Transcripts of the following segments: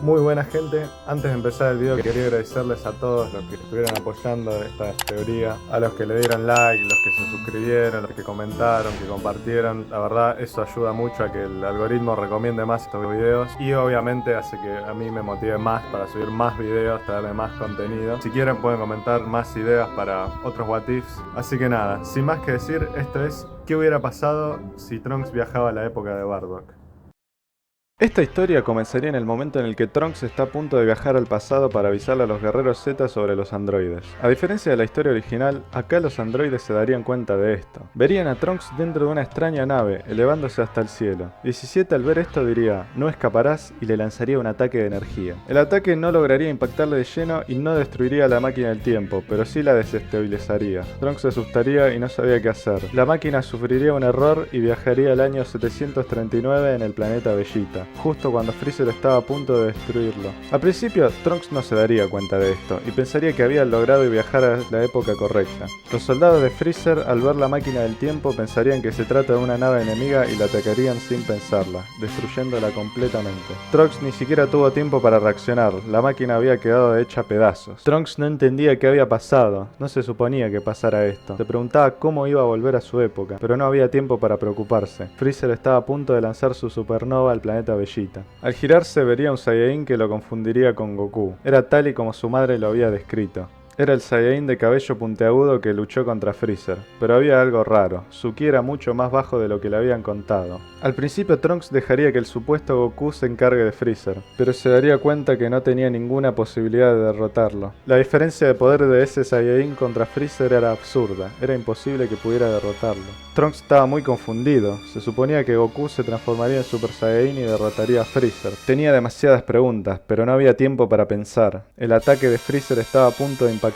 Muy buena gente, antes de empezar el video quería agradecerles a todos los que estuvieron apoyando esta teoría, a los que le dieron like, los que se suscribieron, los que comentaron, que compartieron. La verdad eso ayuda mucho a que el algoritmo recomiende más estos videos y obviamente hace que a mí me motive más para subir más videos, traerle más contenido. Si quieren pueden comentar más ideas para otros what ifs. Así que nada, sin más que decir, esto es ¿qué hubiera pasado si Trunks viajaba a la época de Bardock? Esta historia comenzaría en el momento en el que Trunks está a punto de viajar al pasado para avisarle a los guerreros Z sobre los androides. A diferencia de la historia original, acá los androides se darían cuenta de esto. Verían a Trunks dentro de una extraña nave, elevándose hasta el cielo. 17 al ver esto diría, no escaparás, y le lanzaría un ataque de energía. El ataque no lograría impactarle de lleno y no destruiría la máquina del tiempo, pero sí la desestabilizaría. Trunks se asustaría y no sabía qué hacer. La máquina sufriría un error y viajaría al año 739 en el planeta Vegeta, justo cuando Freezer estaba a punto de destruirlo. Al principio, Trunks no se daría cuenta de esto, y pensaría que había logrado viajar a la época correcta. Los soldados de Freezer, al ver la máquina del tiempo, pensarían que se trata de una nave enemiga y la atacarían sin pensarla, destruyéndola completamente. Trunks ni siquiera tuvo tiempo para reaccionar, la máquina había quedado hecha pedazos. Trunks no entendía qué había pasado, no se suponía que pasara esto. Se preguntaba cómo iba a volver a su época, pero no había tiempo para preocuparse. Freezer estaba a punto de lanzar su supernova al planeta Vegeta. Al girarse vería un Saiyajin que lo confundiría con Goku. Era tal y como su madre lo había descrito. Era el Saiyajin de cabello puntiagudo que luchó contra Freezer, pero había algo raro, su ki era mucho más bajo de lo que le habían contado. Al principio Trunks dejaría que el supuesto Goku se encargue de Freezer, pero se daría cuenta que no tenía ninguna posibilidad de derrotarlo. La diferencia de poder de ese Saiyajin contra Freezer era absurda, era imposible que pudiera derrotarlo. Trunks estaba muy confundido, se suponía que Goku se transformaría en Super Saiyajin y derrotaría a Freezer. Tenía demasiadas preguntas, pero no había tiempo para pensar. El ataque de Freezer estaba a punto de impactarle.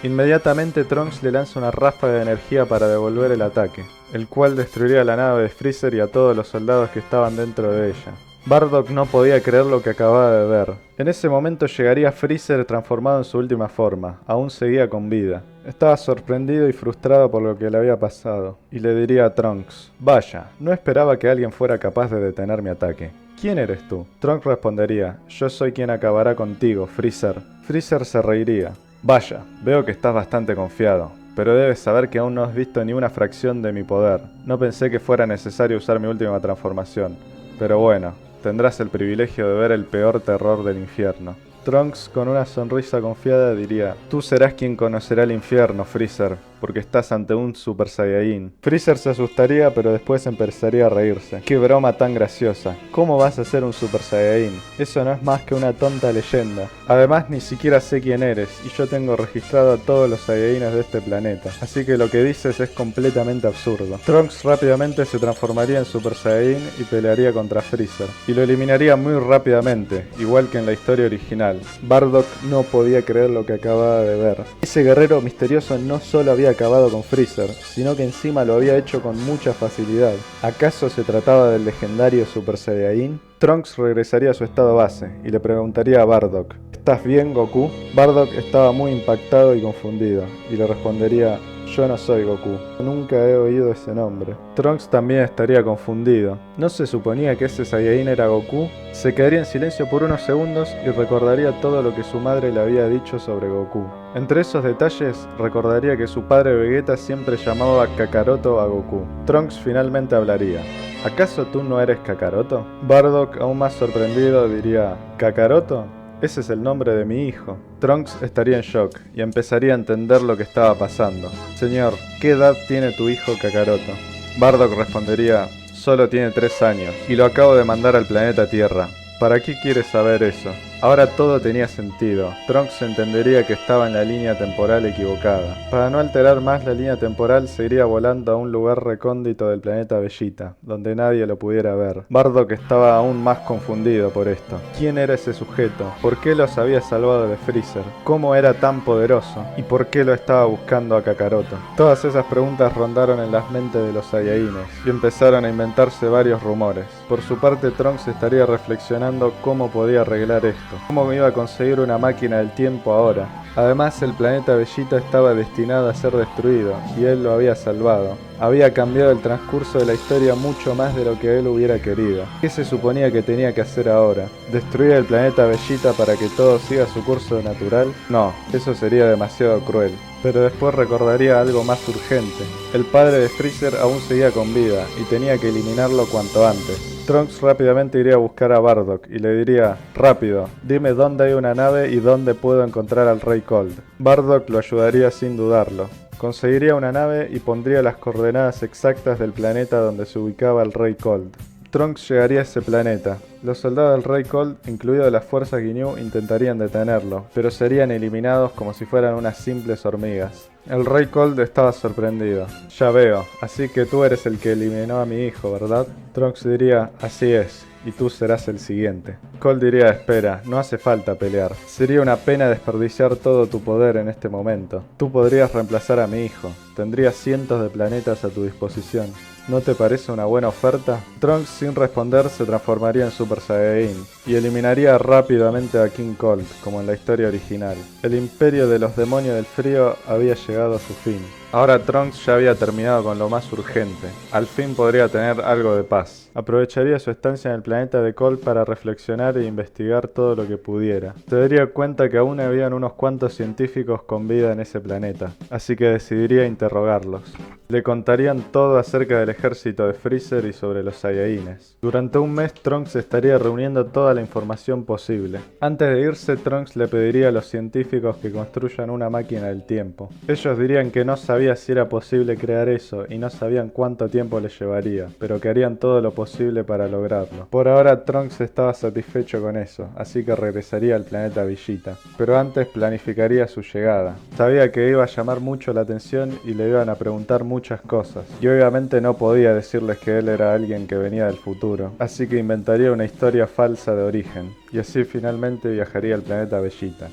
Inmediatamente Trunks le lanza una ráfaga de energía para devolver el ataque, el cual destruiría la nave de Freezer y a todos los soldados que estaban dentro de ella. Bardock no podía creer lo que acababa de ver. En ese momento llegaría Freezer transformado en su última forma, aún seguía con vida. Estaba sorprendido y frustrado por lo que le había pasado, y le diría a Trunks, vaya, no esperaba que alguien fuera capaz de detener mi ataque. ¿Quién eres tú? Trunks respondería, yo soy quien acabará contigo, Freezer. Freezer se reiría. Vaya, veo que estás bastante confiado, pero debes saber que aún no has visto ni una fracción de mi poder. No pensé que fuera necesario usar mi última transformación, pero bueno, tendrás el privilegio de ver el peor terror del infierno. Trunks, con una sonrisa confiada, diría, tú serás quien conocerá el infierno, Freezer, porque estás ante un Super Saiyajin. Freezer se asustaría, pero después empezaría a reírse. ¡Qué broma tan graciosa! ¿Cómo vas a ser un Super Saiyajin? Eso no es más que una tonta leyenda. Además, ni siquiera sé quién eres, y yo tengo registrado a todos los Saiyajines de este planeta, así que lo que dices es completamente absurdo. Trunks rápidamente se transformaría en Super Saiyajin y pelearía contra Freezer, y lo eliminaría muy rápidamente, igual que en la historia original. Bardock no podía creer lo que acababa de ver. Ese guerrero misterioso no solo había acabado con Freezer, sino que encima lo había hecho con mucha facilidad. ¿Acaso se trataba del legendario Super Saiyajin? Trunks regresaría a su estado base y le preguntaría a Bardock, ¿estás bien, Goku? Bardock estaba muy impactado y confundido, y le respondería, yo no soy Goku, nunca he oído ese nombre. Trunks también estaría confundido. ¿No se suponía que ese Saiyajin era Goku? Se quedaría en silencio por unos segundos y recordaría todo lo que su madre le había dicho sobre Goku. Entre esos detalles, recordaría que su padre Vegeta siempre llamaba Kakaroto a Goku. Trunks finalmente hablaría. ¿Acaso tú no eres Kakaroto? Bardock, aún más sorprendido, diría, ¿Kakaroto? Ese es el nombre de mi hijo. Trunks estaría en shock y empezaría a entender lo que estaba pasando. Señor, ¿qué edad tiene tu hijo Kakaroto? Bardock respondería, solo tiene 3 años y lo acabo de mandar al planeta Tierra. ¿Para qué quieres saber eso? Ahora todo tenía sentido. Trunks entendería que estaba en la línea temporal equivocada. Para no alterar más la línea temporal, seguiría volando a un lugar recóndito del planeta Vegeta, donde nadie lo pudiera ver. Bardock estaba aún más confundido por esto. ¿Quién era ese sujeto? ¿Por qué los había salvado de Freezer? ¿Cómo era tan poderoso? ¿Y por qué lo estaba buscando a Kakaroto? Todas esas preguntas rondaron en las mentes de los Saiyajines y empezaron a inventarse varios rumores. Por su parte, Trunks estaría reflexionando cómo podía arreglar esto. ¿Cómo iba a conseguir una máquina del tiempo ahora? Además, el planeta Bellita estaba destinado a ser destruido, y él lo había salvado. Había cambiado el transcurso de la historia mucho más de lo que él hubiera querido. ¿Qué se suponía que tenía que hacer ahora? ¿Destruir el planeta Bellita para que todo siga su curso natural? No, eso sería demasiado cruel. Pero después recordaría algo más urgente. El padre de Freezer aún seguía con vida, y tenía que eliminarlo cuanto antes. Trunks rápidamente iría a buscar a Bardock y le diría: rápido, dime dónde hay una nave y dónde puedo encontrar al Rey Cold. Bardock lo ayudaría sin dudarlo. Conseguiría una nave y pondría las coordenadas exactas del planeta donde se ubicaba el Rey Cold. Trunks llegaría a ese planeta. Los soldados del Rey Cold, incluidas las fuerzas Ginyu, intentarían detenerlo, pero serían eliminados como si fueran unas simples hormigas. El Rey Cold estaba sorprendido. Ya veo, así que tú eres el que eliminó a mi hijo, ¿verdad? Trunks diría: así es, y tú serás el siguiente. Cold diría: espera, no hace falta pelear. Sería una pena desperdiciar todo tu poder en este momento. Tú podrías reemplazar a mi hijo. Tendrías cientos de planetas a tu disposición. ¿No te parece una buena oferta? Trunks, sin responder, se transformaría en Super Saiyajin y eliminaría rápidamente a King Cold, como en la historia original. El imperio de los demonios del frío había llegado a su fin. Ahora Trunks ya había terminado con lo más urgente. Al fin podría tener algo de paz. Aprovecharía su estancia en el planeta de Cold para reflexionar e investigar todo lo que pudiera. Se daría cuenta que aún habían unos cuantos científicos con vida en ese planeta, así que decidiría interrogarlos. Le contarían todo acerca del ejército de Freezer y sobre los Saiyajines. Durante un mes Trunks estaría reuniendo toda la información posible. Antes de irse, Trunks le pediría a los científicos que construyan una máquina del tiempo. Ellos dirían que no sabía si era posible crear eso y no sabían cuánto tiempo les llevaría, pero que harían todo lo posible para lograrlo. Por ahora Trunks estaba satisfecho con eso, así que regresaría al planeta Villita. Pero antes planificaría su llegada. Sabía que iba a llamar mucho la atención y le iban a preguntar muchas cosas, y obviamente no podía decirles que él era alguien que venía del futuro, así que inventaría una historia falsa de origen, y así finalmente viajaría al planeta Vellita.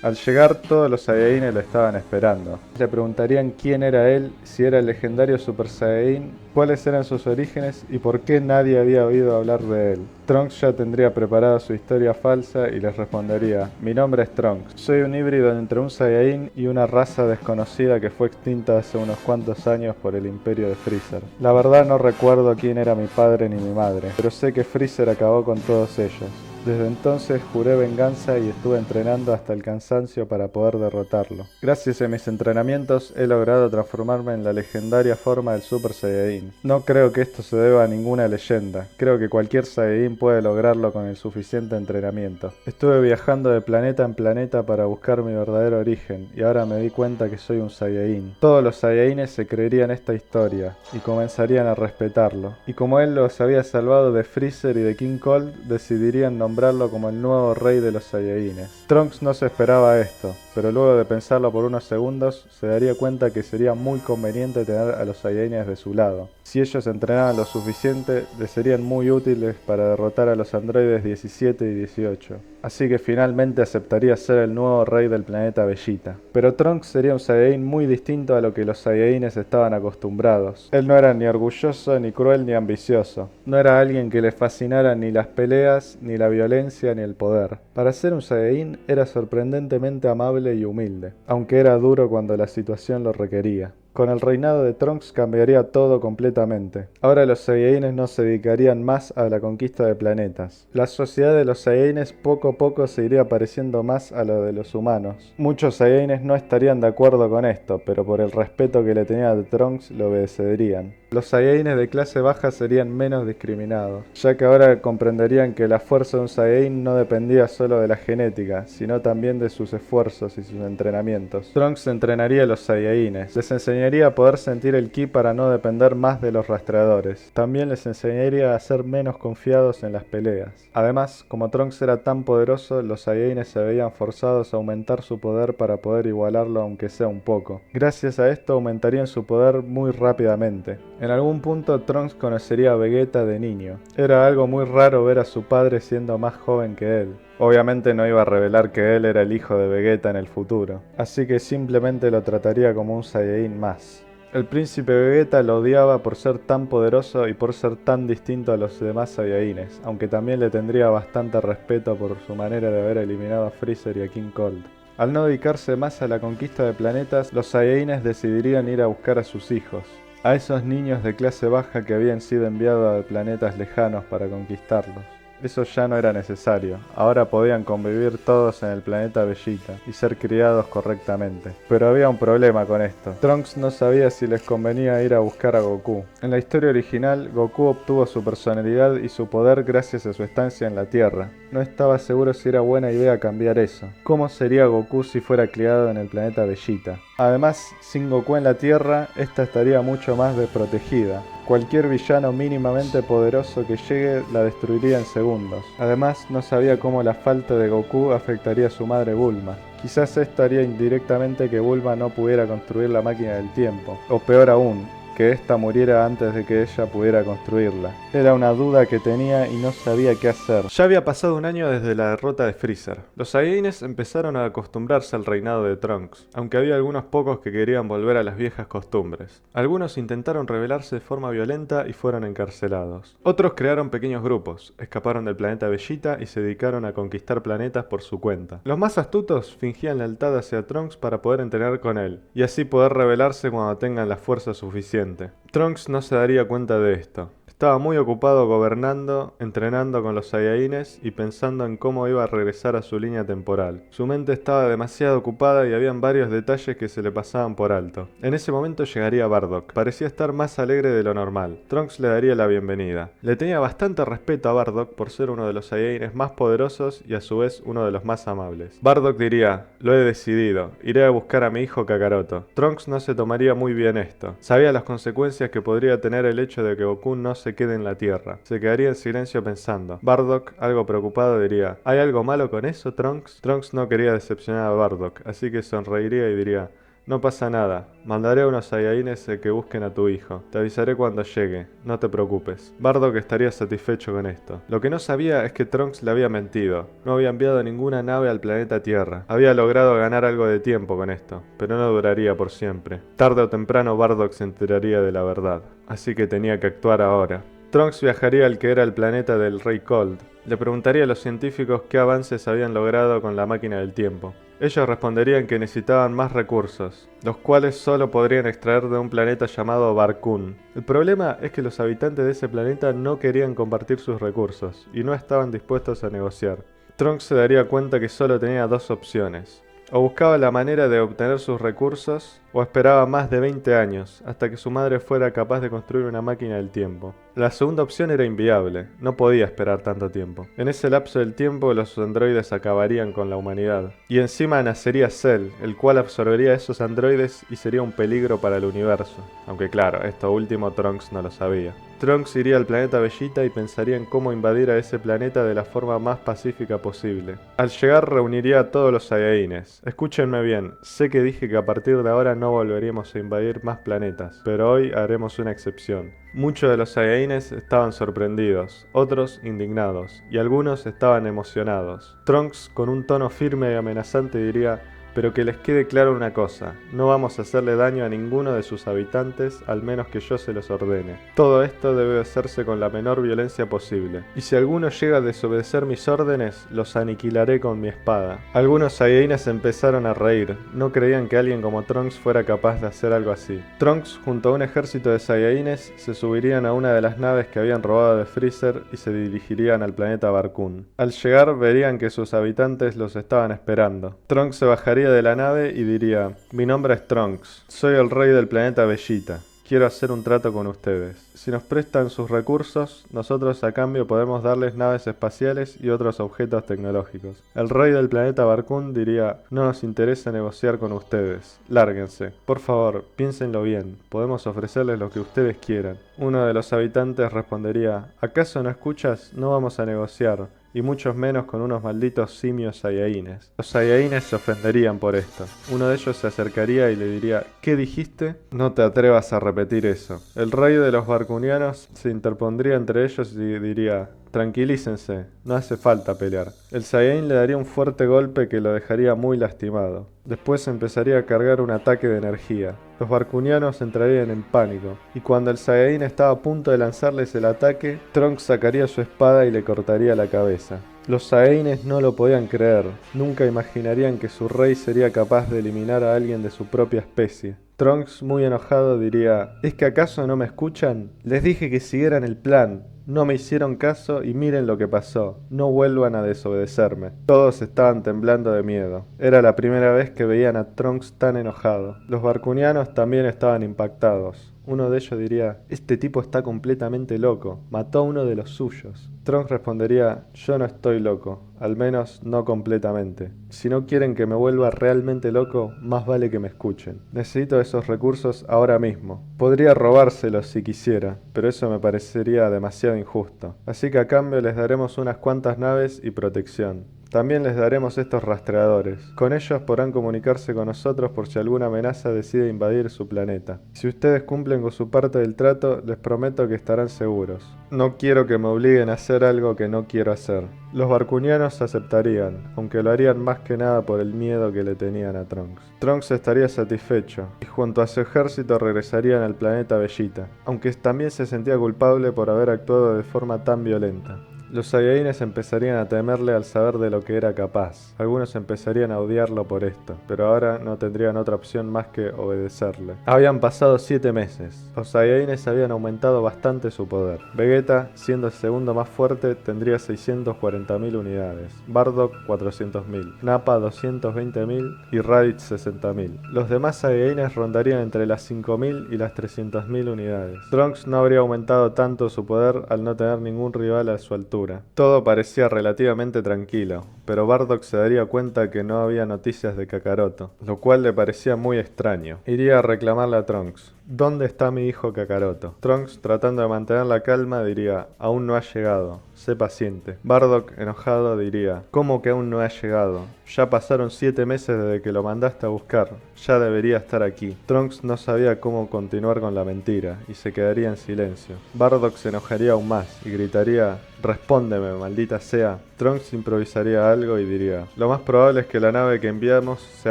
Al llegar, todos los Saiyajines lo estaban esperando. Le preguntarían quién era él, si era el legendario Super Saiyajin, cuáles eran sus orígenes y por qué nadie había oído hablar de él. Trunks ya tendría preparada su historia falsa y les respondería: mi nombre es Trunks, soy un híbrido entre un Saiyajin y una raza desconocida que fue extinta hace unos cuantos años por el imperio de Freezer. La verdad no recuerdo quién era mi padre ni mi madre, pero sé que Freezer acabó con todos ellos. Desde entonces juré venganza y estuve entrenando hasta el cansancio para poder derrotarlo. Gracias a mis entrenamientos he logrado transformarme en la legendaria forma del Super Saiyajin. No creo que esto se deba a ninguna leyenda, creo que cualquier Saiyajin puede lograrlo con el suficiente entrenamiento. Estuve viajando de planeta en planeta para buscar mi verdadero origen y ahora me di cuenta que soy un Saiyajin. Todos los Saiyajines se creerían esta historia y comenzarían a respetarlo. Y como él los había salvado de Freezer y de King Cold, decidirían nombrarlo como el nuevo rey de los Saiyajines. Trunks no se esperaba esto, pero luego de pensarlo por unos segundos, se daría cuenta que sería muy conveniente tener a los Saiyajines de su lado. Si ellos entrenaban lo suficiente, les serían muy útiles para derrotar a los androides 17 y 18. Así que finalmente aceptaría ser el nuevo rey del planeta Vellita. Pero Trunks sería un Saiyajin muy distinto a lo que los Saiyajines estaban acostumbrados. Él no era ni orgulloso, ni cruel, ni ambicioso. No era alguien que le fascinara ni las peleas, ni la violencia, ni el poder. Para ser un Saiyajin era sorprendentemente amable y humilde, aunque era duro cuando la situación lo requería. Con el reinado de Trunks cambiaría todo completamente. Ahora los Saiyajines no se dedicarían más a la conquista de planetas. La sociedad de los Saiyajines poco a poco se iría pareciendo más a lo de los humanos. Muchos Saiyajines no estarían de acuerdo con esto, pero por el respeto que le tenían a Trunks lo obedecerían. Los Saiyajines de clase baja serían menos discriminados, ya que ahora comprenderían que la fuerza de un Saiyajin no dependía solo de la genética, sino también de sus esfuerzos y sus entrenamientos. Trunks entrenaría a los Saiyajines, les enseñaría a poder sentir el ki para no depender más de los rastreadores. También les enseñaría a ser menos confiados en las peleas. Además, como Trunks era tan poderoso, los Saiyajines se veían forzados a aumentar su poder para poder igualarlo aunque sea un poco. Gracias a esto aumentarían su poder muy rápidamente. En algún punto Trunks conocería a Vegeta de niño. Era algo muy raro ver a su padre siendo más joven que él. Obviamente no iba a revelar que él era el hijo de Vegeta en el futuro, así que simplemente lo trataría como un Saiyajin más. El príncipe Vegeta lo odiaba por ser tan poderoso y por ser tan distinto a los demás Saiyajines, aunque también le tendría bastante respeto por su manera de haber eliminado a Freezer y a King Cold. Al no dedicarse más a la conquista de planetas, los Saiyajines decidirían ir a buscar a sus hijos, a esos niños de clase baja que habían sido enviados a planetas lejanos para conquistarlos. Eso ya no era necesario, ahora podían convivir todos en el planeta Vegeta y ser criados correctamente. Pero había un problema con esto. Trunks no sabía si les convenía ir a buscar a Goku. En la historia original, Goku obtuvo su personalidad y su poder gracias a su estancia en la Tierra. No estaba seguro si era buena idea cambiar eso. ¿Cómo sería Goku si fuera criado en el planeta Vegeta? Además, sin Goku en la Tierra, esta estaría mucho más desprotegida. Cualquier villano mínimamente poderoso que llegue la destruiría en segundos. Además, no sabía cómo la falta de Goku afectaría a su madre Bulma. Quizás esto haría indirectamente que Bulma no pudiera construir la máquina del tiempo. O peor aún, que ésta muriera antes de que ella pudiera construirla. Era una duda que tenía y no sabía qué hacer. Ya había pasado un año desde la derrota de Freezer. Los Saiyajines empezaron a acostumbrarse al reinado de Trunks, aunque había algunos pocos que querían volver a las viejas costumbres. Algunos intentaron rebelarse de forma violenta y fueron encarcelados. Otros crearon pequeños grupos, escaparon del planeta Vegeta y se dedicaron a conquistar planetas por su cuenta. Los más astutos fingían lealtad hacia Trunks para poder entrenar con él, y así poder rebelarse cuando tengan la fuerza suficiente. Trunks no se daría cuenta de esto. Estaba muy ocupado gobernando, entrenando con los Saiyajines y pensando en cómo iba a regresar a su línea temporal. Su mente estaba demasiado ocupada y habían varios detalles que se le pasaban por alto. En ese momento llegaría Bardock. Parecía estar más alegre de lo normal. Trunks le daría la bienvenida. Le tenía bastante respeto a Bardock por ser uno de los Saiyajines más poderosos y a su vez uno de los más amables. Bardock diría: "Lo he decidido, iré a buscar a mi hijo Kakaroto". Trunks no se tomaría muy bien esto. Sabía las consecuencias que podría tener el hecho de que Goku no se quede en la Tierra. Se quedaría en silencio pensando. Bardock, algo preocupado, diría: ¿hay algo malo con eso, Trunks? Trunks no quería decepcionar a Bardock, así que sonreiría y diría: "No pasa nada, mandaré a unos Saiyajines que busquen a tu hijo. Te avisaré cuando llegue, no te preocupes". Bardock estaría satisfecho con esto. Lo que no sabía es que Trunks le había mentido. No había enviado ninguna nave al planeta Tierra. Había logrado ganar algo de tiempo con esto, pero no duraría por siempre. Tarde o temprano Bardock se enteraría de la verdad, así que tenía que actuar ahora. Trunks viajaría al que era el planeta del Rey Cold. Le preguntaría a los científicos qué avances habían logrado con la máquina del tiempo. Ellos responderían que necesitaban más recursos, los cuales solo podrían extraer de un planeta llamado Barkun. El problema es que los habitantes de ese planeta no querían compartir sus recursos y no estaban dispuestos a negociar. Trunks se daría cuenta que solo tenía dos opciones. O buscaba la manera de obtener sus recursos, o esperaba más de 20 años, hasta que su madre fuera capaz de construir una máquina del tiempo. La segunda opción era inviable, no podía esperar tanto tiempo. En ese lapso del tiempo los androides acabarían con la humanidad. Y encima nacería Cell, el cual absorbería a esos androides y sería un peligro para el universo. Aunque claro, esto último Trunks no lo sabía. Trunks iría al planeta Vegeta y pensaría en cómo invadir a ese planeta de la forma más pacífica posible. Al llegar reuniría a todos los Saiyajines. Escúchenme bien, sé que dije que a partir de ahora no volveríamos a invadir más planetas, pero hoy haremos una excepción. Muchos de los Saiyajines estaban sorprendidos, otros indignados, y algunos estaban emocionados. Trunks, con un tono firme y amenazante, diría: "Pero que les quede claro una cosa, no vamos a hacerle daño a ninguno de sus habitantes al menos que yo se los ordene. Todo esto debe hacerse con la menor violencia posible. Y si alguno llega a desobedecer mis órdenes, los aniquilaré con mi espada". Algunos Saiyajines empezaron a reír, no creían que alguien como Trunks fuera capaz de hacer algo así. Trunks, junto a un ejército de Saiyajines, se subirían a una de las naves que habían robado de Freezer y se dirigirían al planeta Barkun. Al llegar verían que sus habitantes los estaban esperando. Trunks se bajaría de la nave y diría: "Mi nombre es Trunks, soy el rey del planeta Vegeta. Quiero hacer un trato con ustedes. Si nos prestan sus recursos, nosotros a cambio podemos darles naves espaciales y otros objetos tecnológicos". El rey del planeta Barkun diría: "No nos interesa negociar con ustedes. Lárguense. Por favor, piénsenlo bien. Podemos ofrecerles lo que ustedes quieran". Uno de los habitantes respondería: "¿Acaso no escuchas? No vamos a negociar. Y muchos menos con unos malditos simios Saiyajines". Los Saiyajines se ofenderían por esto. Uno de ellos se acercaría y le diría: "¿Qué dijiste? No te atrevas a repetir eso". El rey de los Barkunianos se interpondría entre ellos y diría: "Tranquilícense, no hace falta pelear". El Saiyajin le daría un fuerte golpe que lo dejaría muy lastimado. Después empezaría a cargar un ataque de energía. Los Barkunianos entrarían en pánico, y cuando el Saiyajin estaba a punto de lanzarles el ataque, Trunks sacaría su espada y le cortaría la cabeza. Los Saiyajines no lo podían creer, nunca imaginarían que su rey sería capaz de eliminar a alguien de su propia especie. Trunks, muy enojado, diría: ¿Es que acaso no me escuchan? Les dije que siguieran el plan. No me hicieron caso y miren lo que pasó. No vuelvan a desobedecerme. Todos estaban temblando de miedo. Era la primera vez que veían a Trunks tan enojado. Los Barkunianos también estaban impactados. Uno de ellos diría: este tipo está completamente loco. Mató a uno de los suyos. Trunks respondería: yo no estoy loco. Al menos no completamente. Si no quieren que me vuelva realmente loco, más vale que me escuchen. Necesito esos recursos ahora mismo. Podría robárselos si quisiera, pero eso me parecería demasiado injusto. Así que a cambio les daremos unas cuantas naves y protección. También les daremos estos rastreadores. Con ellos podrán comunicarse con nosotros por si alguna amenaza decide invadir su planeta. Si ustedes cumplen con su parte del trato, les prometo que estarán seguros. No quiero que me obliguen a hacer algo que no quiero hacer. Los Barkunianos aceptarían, aunque lo harían más que nada por el miedo que le tenían a Trunks. Trunks estaría satisfecho, y junto a su ejército regresarían al planeta Bellita, aunque también se sentía culpable por haber actuado de forma tan violenta. Los Saiyajines empezarían a temerle al saber de lo que era capaz. Algunos empezarían a odiarlo por esto, pero ahora no tendrían otra opción más que obedecerle. Habían pasado 7 meses. Los Saiyajines habían aumentado bastante su poder. Vegeta, siendo el segundo más fuerte, tendría 640.000 unidades. Bardock 400.000, Nappa 220.000 y Raditz 60.000. Los demás Saiyajines rondarían entre las 5.000 y las 300.000 unidades. Trunks no habría aumentado tanto su poder al no tener ningún rival a su altura. Todo parecía relativamente tranquilo, pero Bardock se daría cuenta que no había noticias de Kakaroto, lo cual le parecía muy extraño. Iría a reclamarle a Trunks: ¿dónde está mi hijo Kakaroto? Trunks, tratando de mantener la calma, diría: aún no ha llegado, sé paciente. Bardock, enojado, diría: ¿cómo que aún no ha llegado? Ya pasaron 7 meses desde que lo mandaste a buscar, ya debería estar aquí. Trunks no sabía cómo continuar con la mentira, y se quedaría en silencio. Bardock se enojaría aún más, y gritaría: respóndeme, maldita sea. Trunks improvisaría algo y diría: lo más probable es que la nave que enviamos se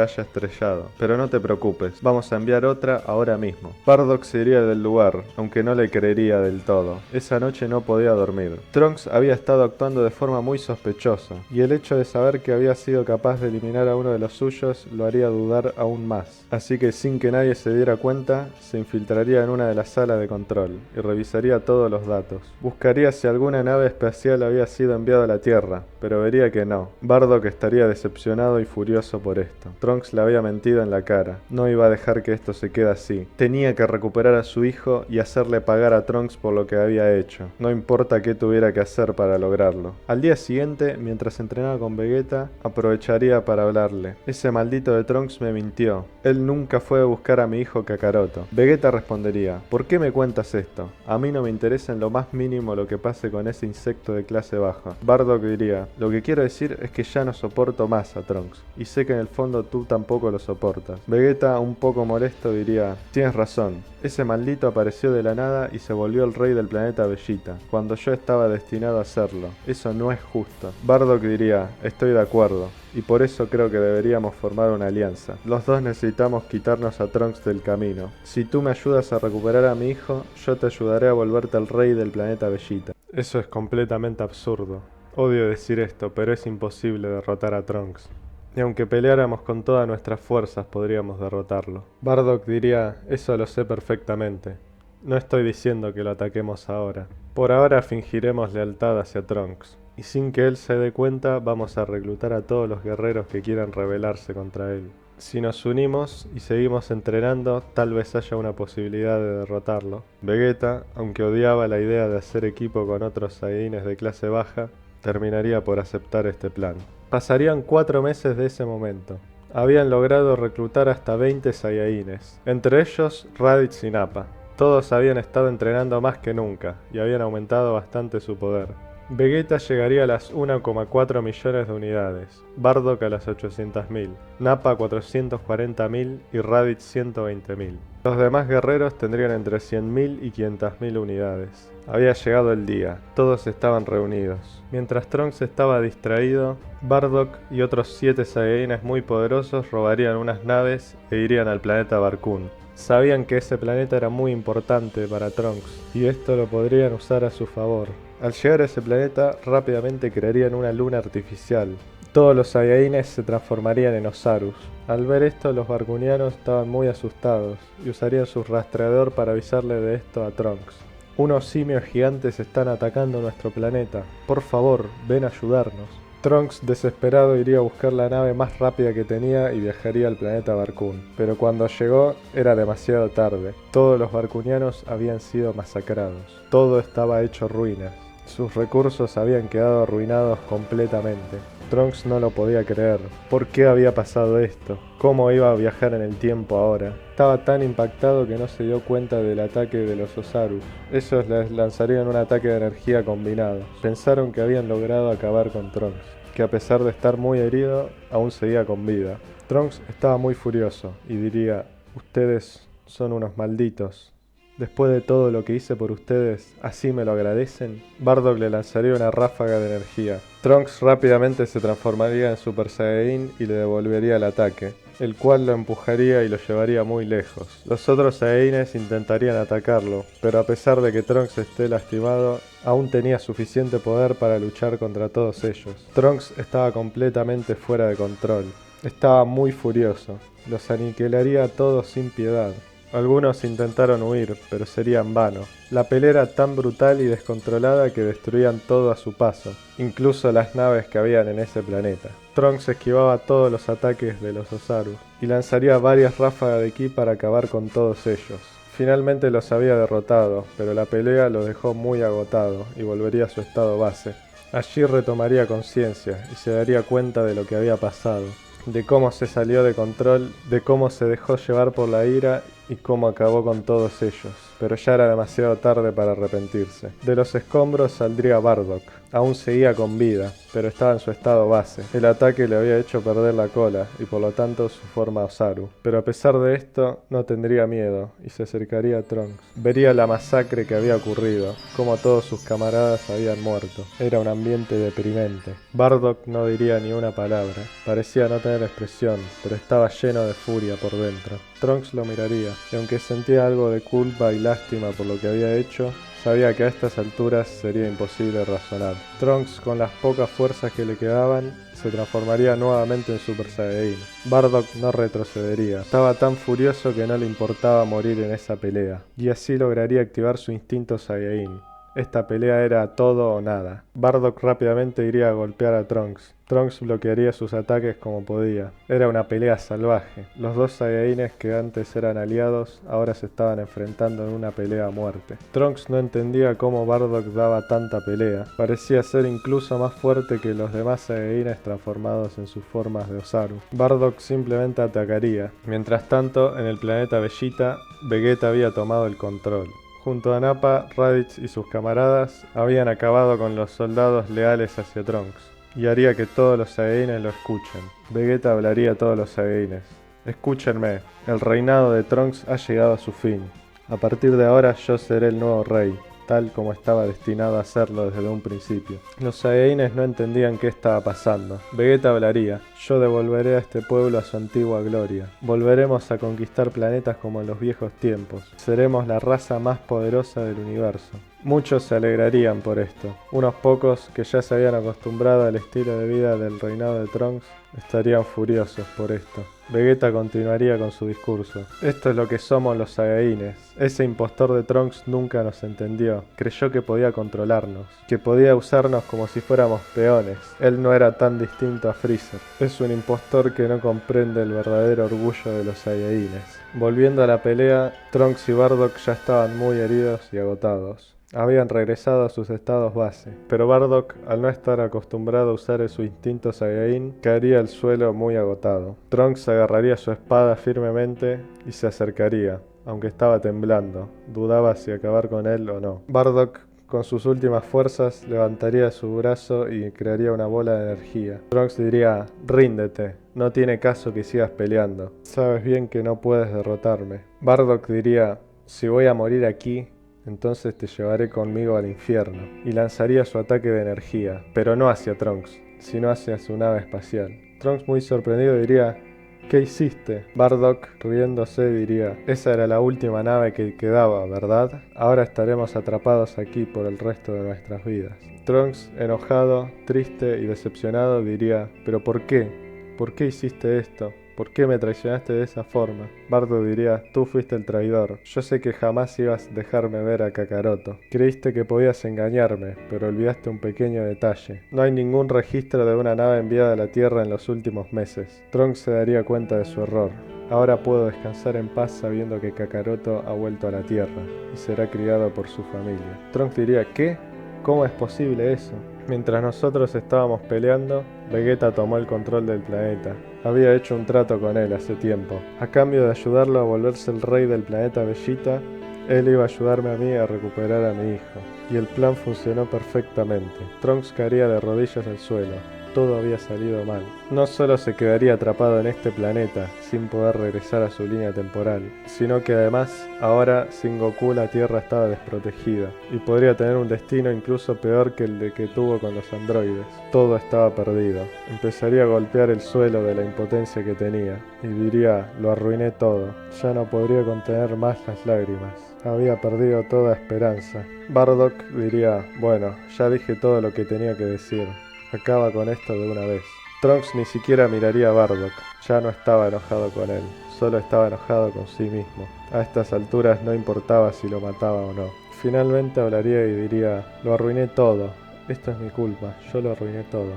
haya estrellado, pero no te preocupes, vamos a enviar otra ahora mismo. Bardock se iría del lugar, aunque no le creería del todo. Esa noche no podía dormir. Trunks había estado actuando de forma muy sospechosa, y el hecho de saber que había sido capaz de eliminar a uno de los suyos lo haría dudar aún más. Así que sin que nadie se diera cuenta, se infiltraría en una de las salas de control, y revisaría todos los datos. Buscaría si alguna nave espacial había sido enviada a la Tierra, pero vería que no. Bardock estaría decepcionado y furioso por esto. Trunks le había mentido en la cara. No iba a dejar que esto se quede así. Tenía que recuperar a su hijo y hacerle pagar a Trunks por lo que había hecho. No importa qué tuviera que hacer para lograrlo. Al día siguiente, mientras entrenaba con Vegeta, aprovecharía para hablarle. Ese maldito de Trunks me mintió. Él nunca fue a buscar a mi hijo Kakaroto. Vegeta respondería: ¿por qué me cuentas esto? A mí no me interesa en lo más mínimo lo que pase con ese insecto de clase baja. Bardock diría: lo que quiero decir es que ya no soporto más a Trunks, y sé que en el fondo tú tampoco lo soportas. Vegeta, un poco molesto, diría: tienes razón, ese maldito apareció de la nada y se volvió el rey del planeta Bellita, cuando yo estaba destinado a hacerlo. Eso no es justo. Bardock diría: estoy de acuerdo, y por eso creo que deberíamos formar una alianza. Los dos necesitamos quitarnos a Trunks del camino. Si tú me ayudas a recuperar a mi hijo, yo te ayudaré a volverte el rey del planeta Bellita. Eso es completamente absurdo. Odio decir esto, pero es imposible derrotar a Trunks. Y aunque peleáramos con todas nuestras fuerzas, podríamos derrotarlo. Bardock diría: eso lo sé perfectamente. No estoy diciendo que lo ataquemos ahora. Por ahora fingiremos lealtad hacia Trunks. Y sin que él se dé cuenta, vamos a reclutar a todos los guerreros que quieran rebelarse contra él. Si nos unimos y seguimos entrenando, tal vez haya una posibilidad de derrotarlo. Vegeta, aunque odiaba la idea de hacer equipo con otros Saiyajines de clase baja, terminaría por aceptar este plan. Pasarían 4 meses de ese momento. Habían logrado reclutar hasta 20 Saiyajines, entre ellos Raditz y Nappa. Todos habían estado entrenando más que nunca y habían aumentado bastante su poder. Vegeta llegaría a las 1,4 millones de unidades, Bardock a las 800.000, Nappa 440.000 y Raditz 120.000. Los demás guerreros tendrían entre 100.000 y 500.000 unidades. Había llegado el día, todos estaban reunidos. Mientras Trunks estaba distraído, Bardock y otros 7 Saiyajines muy poderosos robarían unas naves e irían al planeta Barkun. Sabían que ese planeta era muy importante para Trunks, y esto lo podrían usar a su favor. Al llegar a ese planeta, rápidamente crearían una luna artificial. Todos los Saiyajines se transformarían en Osarus. Al ver esto, los Barkunianos estaban muy asustados y usarían su rastreador para avisarle de esto a Trunks. Unos simios gigantes están atacando nuestro planeta. Por favor, ven a ayudarnos. Trunks, desesperado, iría a buscar la nave más rápida que tenía y viajaría al planeta Barkun. Pero cuando llegó, era demasiado tarde. Todos los Barkunianos habían sido masacrados. Todo estaba hecho ruinas. Sus recursos habían quedado arruinados completamente. Trunks no lo podía creer. ¿Por qué había pasado esto? ¿Cómo iba a viajar en el tiempo ahora? Estaba tan impactado que no se dio cuenta del ataque de los Osarus. Ellos les lanzarían un ataque de energía combinado. Pensaron que habían logrado acabar con Trunks, que a pesar de estar muy herido, aún seguía con vida. Trunks estaba muy furioso y diría: ustedes son unos malditos. Después de todo lo que hice por ustedes, ¿así me lo agradecen? Bardock le lanzaría una ráfaga de energía. Trunks rápidamente se transformaría en Super Saiyajin y le devolvería el ataque, el cual lo empujaría y lo llevaría muy lejos. Los otros Saiyajines intentarían atacarlo, pero a pesar de que Trunks esté lastimado, aún tenía suficiente poder para luchar contra todos ellos. Trunks estaba completamente fuera de control. Estaba muy furioso. Los aniquilaría a todos sin piedad. Algunos intentaron huir, pero sería en vano. La pelea era tan brutal y descontrolada que destruían todo a su paso, incluso las naves que habían en ese planeta. Trunks esquivaba todos los ataques de los Osaru y lanzaría varias ráfagas de ki para acabar con todos ellos. Finalmente los había derrotado, pero la pelea lo dejó muy agotado y volvería a su estado base. Allí retomaría conciencia y se daría cuenta de lo que había pasado, de cómo se salió de control, de cómo se dejó llevar por la ira y cómo acabó con todos ellos, pero ya era demasiado tarde para arrepentirse. De los escombros saldría Bardock. Aún seguía con vida, pero estaba en su estado base. El ataque le había hecho perder la cola y por lo tanto su forma Osaru. Pero a pesar de esto, no tendría miedo y se acercaría a Trunks. Vería la masacre que había ocurrido, cómo todos sus camaradas habían muerto. Era un ambiente deprimente. Bardock no diría ni una palabra. Parecía no tener expresión, pero estaba lleno de furia por dentro. Trunks lo miraría, y aunque sentía algo de culpa y lástima por lo que había hecho, sabía que a estas alturas sería imposible razonar. Trunks, con las pocas fuerzas que le quedaban, se transformaría nuevamente en Super Saiyajin. Bardock no retrocedería. Estaba tan furioso que no le importaba morir en esa pelea, y así lograría activar su instinto Saiyajin. Esta pelea era todo o nada. Bardock rápidamente iría a golpear a Trunks. Trunks bloquearía sus ataques como podía. Era una pelea salvaje. Los dos Saiyajines que antes eran aliados, ahora se estaban enfrentando en una pelea a muerte. Trunks no entendía cómo Bardock daba tanta pelea. Parecía ser incluso más fuerte que los demás Saiyajines transformados en sus formas de Osaru. Bardock simplemente atacaría. Mientras tanto, en el planeta Vegeta, Vegeta había tomado el control. Junto a Nappa, Raditz y sus camaradas habían acabado con los soldados leales hacia Trunks, y haría que todos los Saiyajines lo escuchen. Vegeta hablaría a todos los Saiyajines. Escúchenme, el reinado de Trunks ha llegado a su fin. A partir de ahora yo seré el nuevo rey, tal como estaba destinado a hacerlo desde un principio. Los Saiyajines no entendían qué estaba pasando. Vegeta hablaría: yo devolveré a este pueblo a su antigua gloria. Volveremos a conquistar planetas como en los viejos tiempos. Seremos la raza más poderosa del universo. Muchos se alegrarían por esto. Unos pocos, que ya se habían acostumbrado al estilo de vida del reinado de Trunks, estarían furiosos por esto. Vegeta continuaría con su discurso. Esto es lo que somos los Saiyajines. Ese impostor de Trunks nunca nos entendió. Creyó que podía controlarnos, que podía usarnos como si fuéramos peones. Él no era tan distinto a Freezer. Es un impostor que no comprende el verdadero orgullo de los Saiyajines. Volviendo a la pelea, Trunks y Bardock ya estaban muy heridos y agotados. Habían regresado a sus estados base, pero Bardock, al no estar acostumbrado a usar su instinto Saiyajin, caería al suelo muy agotado. Trunks agarraría su espada firmemente y se acercaría, aunque estaba temblando, dudaba si acabar con él o no. Bardock, con sus últimas fuerzas, levantaría su brazo y crearía una bola de energía. Trunks diría: ríndete, no tiene caso que sigas peleando, sabes bien que no puedes derrotarme. Bardock diría: si voy a morir aquí, entonces te llevaré conmigo al infierno, y lanzaría su ataque de energía, pero no hacia Trunks, sino hacia su nave espacial. Trunks, muy sorprendido, diría: ¿Qué hiciste? Bardock, riéndose, diría, esa era la última nave que quedaba, ¿verdad? Ahora estaremos atrapados aquí por el resto de nuestras vidas. Trunks, enojado, triste y decepcionado, diría, ¿pero por qué? ¿Por qué hiciste esto? ¿Por qué me traicionaste de esa forma? Bardock diría, tú fuiste el traidor. Yo sé que jamás ibas a dejarme ver a Kakaroto. Creíste que podías engañarme, pero olvidaste un pequeño detalle. No hay ningún registro de una nave enviada a la Tierra en los últimos meses. Trunks se daría cuenta de su error. Ahora puedo descansar en paz sabiendo que Kakaroto ha vuelto a la Tierra y será criado por su familia. Trunks diría, ¿qué? ¿Cómo es posible eso? Mientras nosotros estábamos peleando, Vegeta tomó el control del planeta. Había hecho un trato con él hace tiempo. A cambio de ayudarlo a volverse el rey del planeta Vegeta, él iba a ayudarme a mí a recuperar a mi hijo. Y el plan funcionó perfectamente. Trunks caería de rodillas al suelo. Todo había salido mal. No solo se quedaría atrapado en este planeta, sin poder regresar a su línea temporal, sino que además, ahora, sin Goku, la Tierra estaba desprotegida, y podría tener un destino incluso peor que el de que tuvo con los androides. Todo estaba perdido. Empezaría a golpear el suelo de la impotencia que tenía, y diría, lo arruiné todo. Ya no podría contener más las lágrimas. Había perdido toda esperanza. Bardock diría, bueno, ya dije todo lo que tenía que decir. Acaba con esto de una vez. Trunks ni siquiera miraría a Bardock. Ya no estaba enojado con él. Solo estaba enojado con sí mismo. A estas alturas no importaba si lo mataba o no. Finalmente hablaría y diría, lo arruiné todo. Esto es mi culpa. Yo lo arruiné todo.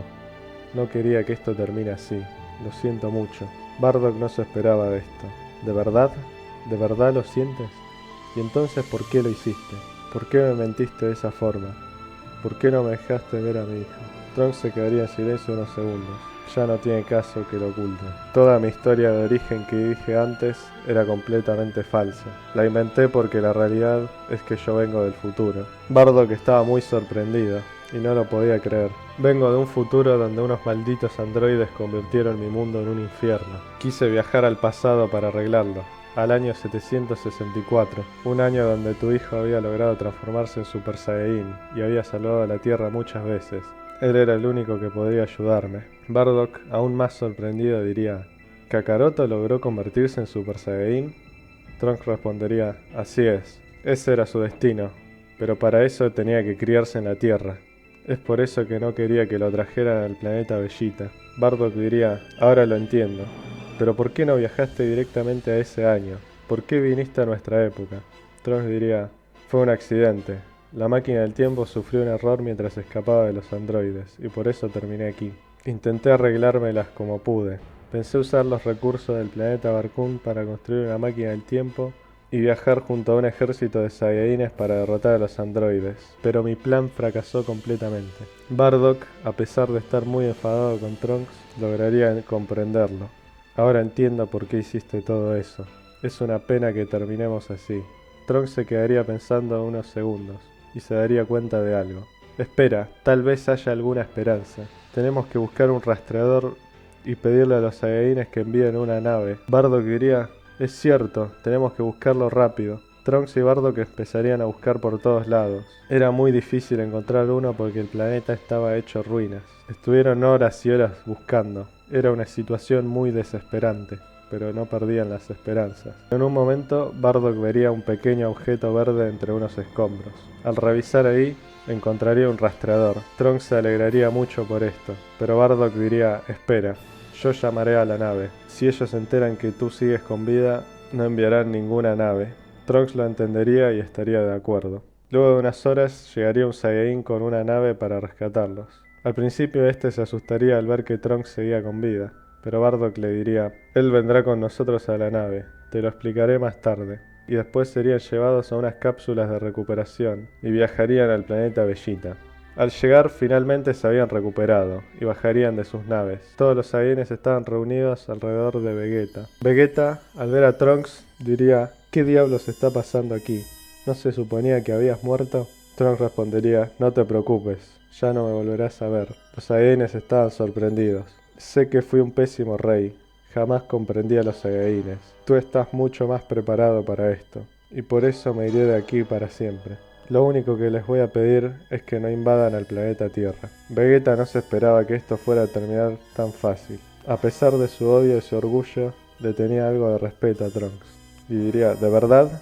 No quería que esto termine así. Lo siento mucho. Bardock no se esperaba de esto. ¿De verdad? ¿De verdad lo sientes? ¿Y entonces por qué lo hiciste? ¿Por qué me mentiste de esa forma? ¿Por qué no me dejaste ver a mi hijo? Trunks se quedaría en silencio unos segundos. Ya no tiene caso que lo oculte. Toda mi historia de origen que dije antes era completamente falsa. La inventé porque la realidad es que yo vengo del futuro. Bardock estaba muy sorprendido y no lo podía creer. Vengo de un futuro donde unos malditos androides convirtieron mi mundo en un infierno. Quise viajar al pasado para arreglarlo. Al año 764, un año donde tu hijo había logrado transformarse en Super Saiyajin y había salvado a la Tierra muchas veces. Él era el único que podía ayudarme. Bardock, aún más sorprendido, diría, ¿Kakaroto logró convertirse en Super Saiyajin? Trunks respondería, así es, ese era su destino, pero para eso tenía que criarse en la Tierra. Es por eso que no quería que lo trajeran al planeta Vegeta. Bardock diría, ahora lo entiendo. Pero ¿por qué no viajaste directamente a ese año? ¿Por qué viniste a nuestra época? Trunks diría, fue un accidente. La máquina del tiempo sufrió un error mientras escapaba de los androides, y por eso terminé aquí. Intenté arreglármelas como pude. Pensé usar los recursos del planeta Barkun para construir una máquina del tiempo y viajar junto a un ejército de Saiyajines para derrotar a los androides, pero mi plan fracasó completamente. Bardock, a pesar de estar muy enfadado con Trunks, lograría comprenderlo. Ahora entiendo por qué hiciste todo eso. Es una pena que terminemos así. Trunks se quedaría pensando unos segundos y se daría cuenta de algo. Espera, tal vez haya alguna esperanza. Tenemos que buscar un rastreador y pedirle a los Saiyajines que envíen una nave. Bardock diría, es cierto, tenemos que buscarlo rápido. Trunks y Bardock empezarían a buscar por todos lados. Era muy difícil encontrar uno porque el planeta estaba hecho ruinas. Estuvieron horas y horas buscando. Era una situación muy desesperante, pero no perdían las esperanzas. En un momento, Bardock vería un pequeño objeto verde entre unos escombros. Al revisar ahí, encontraría un rastreador. Trunks se alegraría mucho por esto, pero Bardock diría, espera, yo llamaré a la nave. Si ellos se enteran que tú sigues con vida, no enviarán ninguna nave. Trunks lo entendería y estaría de acuerdo. Luego de unas horas, llegaría un Saiyajin con una nave para rescatarlos. Al principio este se asustaría al ver que Trunks seguía con vida, pero Bardock le diría, él vendrá con nosotros a la nave, te lo explicaré más tarde. Y después serían llevados a unas cápsulas de recuperación y viajarían al planeta Vegeta. Al llegar finalmente se habían recuperado y bajarían de sus naves. Todos los Saiyajines estaban reunidos alrededor de Vegeta. Vegeta, al ver a Trunks, diría, ¿qué diablos está pasando aquí? ¿No se suponía que habías muerto? Trunks respondería, no te preocupes, ya no me volverás a ver. Los Saiyajines estaban sorprendidos. Sé que fui un pésimo rey, jamás comprendí a los Saiyajines. Tú estás mucho más preparado para esto, y por eso me iré de aquí para siempre. Lo único que les voy a pedir es que no invadan al planeta Tierra. Vegeta no se esperaba que esto fuera a terminar tan fácil. A pesar de su odio y su orgullo, le tenía algo de respeto a Trunks. Y diría, ¿de verdad?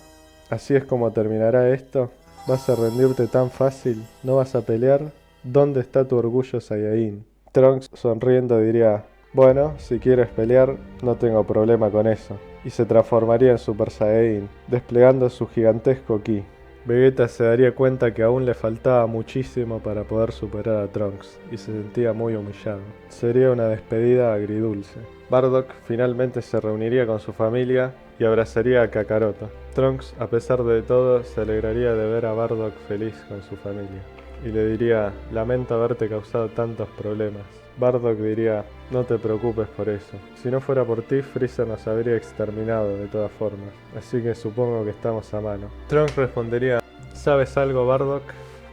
¿Así es como terminará esto? ¿Vas a rendirte tan fácil? ¿No vas a pelear? ¿Dónde está tu orgullo Saiyajin? Trunks sonriendo diría, bueno, si quieres pelear, no tengo problema con eso. Y se transformaría en Super Saiyajin, desplegando su gigantesco ki. Vegeta se daría cuenta que aún le faltaba muchísimo para poder superar a Trunks, y se sentía muy humillado. Sería una despedida agridulce. Bardock finalmente se reuniría con su familia y abrazaría a Kakaroto. Trunks, a pesar de todo, se alegraría de ver a Bardock feliz con su familia. Y le diría, lamento haberte causado tantos problemas. Bardock diría, no te preocupes por eso. Si no fuera por ti, Freezer nos habría exterminado de todas formas. Así que supongo que estamos a mano. Trunks respondería, ¿sabes algo, Bardock?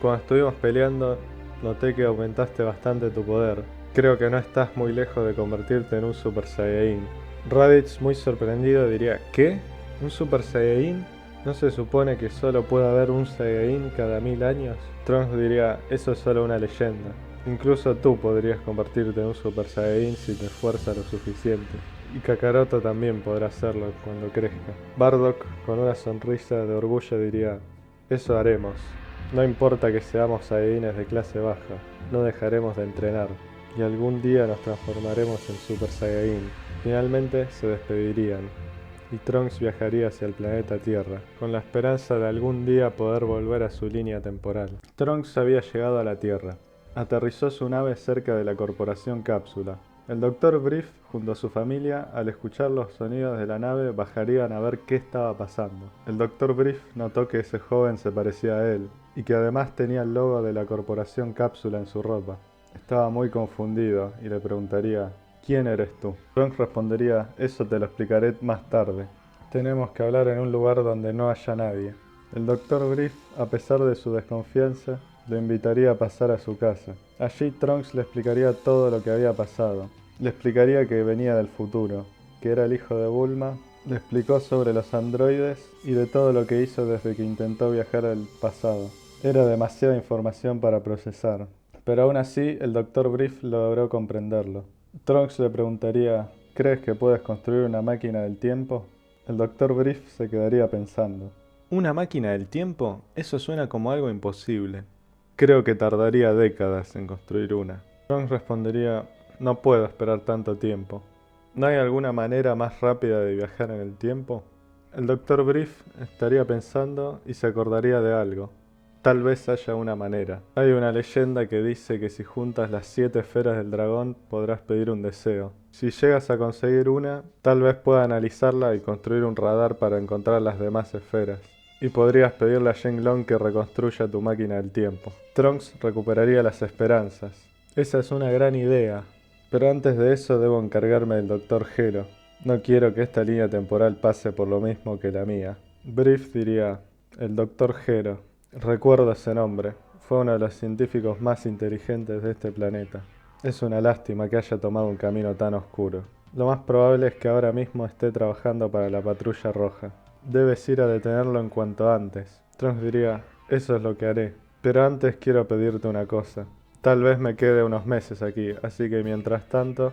Cuando estuvimos peleando, noté que aumentaste bastante tu poder. Creo que no estás muy lejos de convertirte en un Super Saiyajin. Raditz, muy sorprendido, diría, ¿qué? ¿Un Super Saiyajin? ¿No se supone que solo puede haber un Saiyajin cada 1000 años? Trunks diría, eso es solo una leyenda. Incluso tú podrías convertirte en un Super Saiyajin si te esfuerzas lo suficiente. Y Kakaroto también podrá hacerlo cuando crezca. Bardock, con una sonrisa de orgullo, diría, eso haremos. No importa que seamos Saiyajines de clase baja, no dejaremos de entrenar. Y algún día nos transformaremos en Super Saiyajin. Finalmente se despedirían. Y Trunks viajaría hacia el planeta Tierra, con la esperanza de algún día poder volver a su línea temporal. Trunks había llegado a la Tierra. Aterrizó su nave cerca de la corporación Cápsula. El Dr. Brief, junto a su familia, al escuchar los sonidos de la nave, bajarían a ver qué estaba pasando. El Dr. Brief notó que ese joven se parecía a él, y que además tenía el logo de la corporación Cápsula en su ropa. Estaba muy confundido, y le preguntaría, ¿quién eres tú? Trunks respondería, eso te lo explicaré más tarde. Tenemos que hablar en un lugar donde no haya nadie. El Dr. Brief, a pesar de su desconfianza, lo invitaría a pasar a su casa. Allí Trunks le explicaría todo lo que había pasado. Le explicaría que venía del futuro, que era el hijo de Bulma. Le explicó sobre los androides y de todo lo que hizo desde que intentó viajar al pasado. Era demasiada información para procesar, pero aún así el Dr. Brief logró comprenderlo. Trunks le preguntaría, ¿crees que puedes construir una máquina del tiempo? El Dr. Brief se quedaría pensando. ¿Una máquina del tiempo? Eso suena como algo imposible. Creo que tardaría décadas en construir una. Trunks respondería, no puedo esperar tanto tiempo. ¿No hay alguna manera más rápida de viajar en el tiempo? El Dr. Brief estaría pensando y se acordaría de algo. Tal vez haya una manera. Hay una leyenda que dice que si juntas las 7 esferas del dragón podrás pedir un deseo. Si llegas a conseguir una, tal vez pueda analizarla y construir un radar para encontrar las demás esferas. Y podrías pedirle a Shenlong que reconstruya tu máquina del tiempo. Trunks recuperaría las esperanzas. Esa es una gran idea. Pero antes de eso debo encargarme del Dr. Gero. No quiero que esta línea temporal pase por lo mismo que la mía. Brief diría, el Dr. Gero. Recuerdo ese nombre. Fue uno de los científicos más inteligentes de este planeta. Es una lástima que haya tomado un camino tan oscuro. Lo más probable es que ahora mismo esté trabajando para la Patrulla Roja. Debes ir a detenerlo en cuanto antes. Trunks diría, eso es lo que haré. Pero antes quiero pedirte una cosa. Tal vez me quede unos meses aquí, así que mientras tanto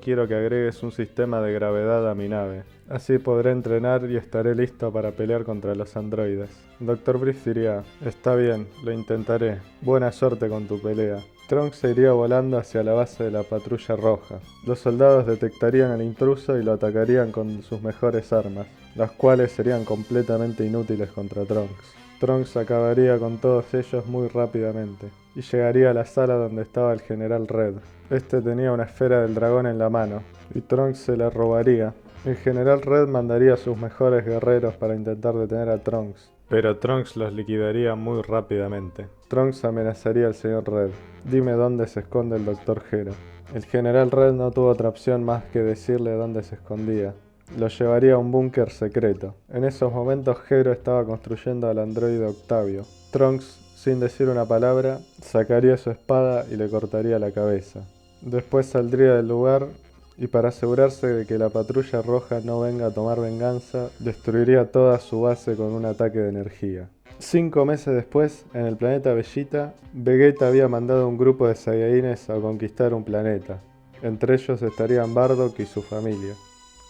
quiero que agregues un sistema de gravedad a mi nave. Así podré entrenar y estaré listo para pelear contra los androides. Dr. Brief diría, está bien, lo intentaré. Buena suerte con tu pelea. Trunks se iría volando hacia la base de la Patrulla Roja. Los soldados detectarían al intruso y lo atacarían con sus mejores armas, las cuales serían completamente inútiles contra Trunks. Trunks acabaría con todos ellos muy rápidamente, y llegaría a la sala donde estaba el General Red. Este tenía una esfera del dragón en la mano, y Trunks se la robaría. El General Red mandaría a sus mejores guerreros para intentar detener a Trunks, pero Trunks los liquidaría muy rápidamente. Trunks amenazaría al Señor Red. Dime dónde se esconde el Dr. Gero. El General Red no tuvo otra opción más que decirle dónde se escondía. Lo llevaría a un búnker secreto. En esos momentos Gero estaba construyendo al androide Octavio. Trunks, sin decir una palabra, sacaría su espada y le cortaría la cabeza. Después saldría del lugar y para asegurarse de que la Patrulla Roja no venga a tomar venganza, destruiría toda su base con un ataque de energía. 5 meses después, en el planeta Bellita, Vegeta había mandado un grupo de Saiyajines a conquistar un planeta. Entre ellos estarían Bardock y su familia.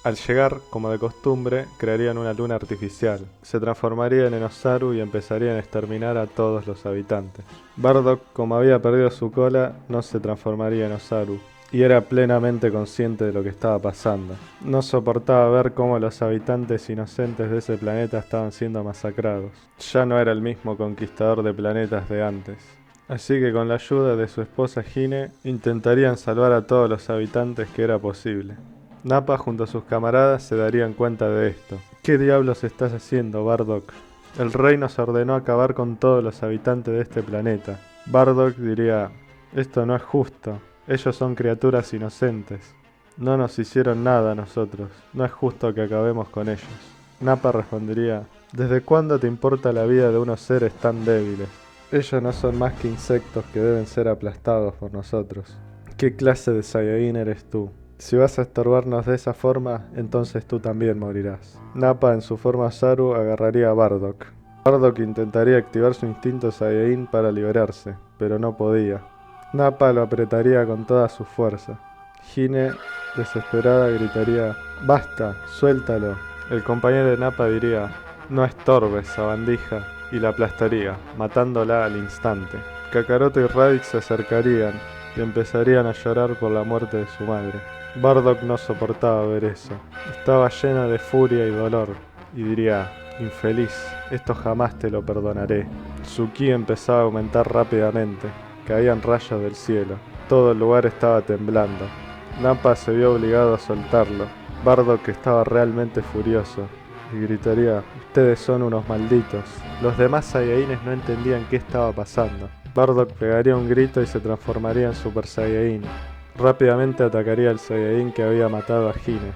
Al llegar, como de costumbre, crearían una luna artificial. Se transformarían en Osaru y empezarían a exterminar a todos los habitantes. Bardock, como había perdido su cola, no se transformaría en Osaru, y era plenamente consciente de lo que estaba pasando. No soportaba ver cómo los habitantes inocentes de ese planeta estaban siendo masacrados. Ya no era el mismo conquistador de planetas de antes. Así que con la ayuda de su esposa Hine, intentarían salvar a todos los habitantes que era posible. Nappa junto a sus camaradas se darían cuenta de esto. ¿Qué diablos estás haciendo, Bardock? El rey nos ordenó acabar con todos los habitantes de este planeta. Bardock diría, esto no es justo. Ellos son criaturas inocentes. No nos hicieron nada a nosotros. No es justo que acabemos con ellos. Nappa respondería, ¿desde cuándo te importa la vida de unos seres tan débiles? Ellos no son más que insectos que deben ser aplastados por nosotros. ¿Qué clase de Saiyajin eres tú? Si vas a estorbarnos de esa forma, entonces tú también morirás. Nappa en su forma Osaru agarraría a Bardock. Bardock intentaría activar su instinto Saiyajin para liberarse, pero no podía. Nappa lo apretaría con toda su fuerza. Hine, desesperada, gritaría, ¡basta! ¡Suéltalo! El compañero de Nappa diría, no estorbes, sabandija, y la aplastaría, matándola al instante. Kakaroto y Raditz se acercarían y empezarían a llorar por la muerte de su madre. Bardock no soportaba ver eso. Estaba lleno de furia y dolor, y diría, infeliz, esto jamás te lo perdonaré. Su ki empezaba a aumentar rápidamente, caían rayos del cielo, todo el lugar estaba temblando. Nappa se vio obligado a soltarlo. Bardock estaba realmente furioso, y gritaría, ustedes son unos malditos. Los demás Saiyajines no entendían qué estaba pasando. Bardock pegaría un grito y se transformaría en Super Saiyajin. Rápidamente atacaría al Saiyajin que había matado a Hine.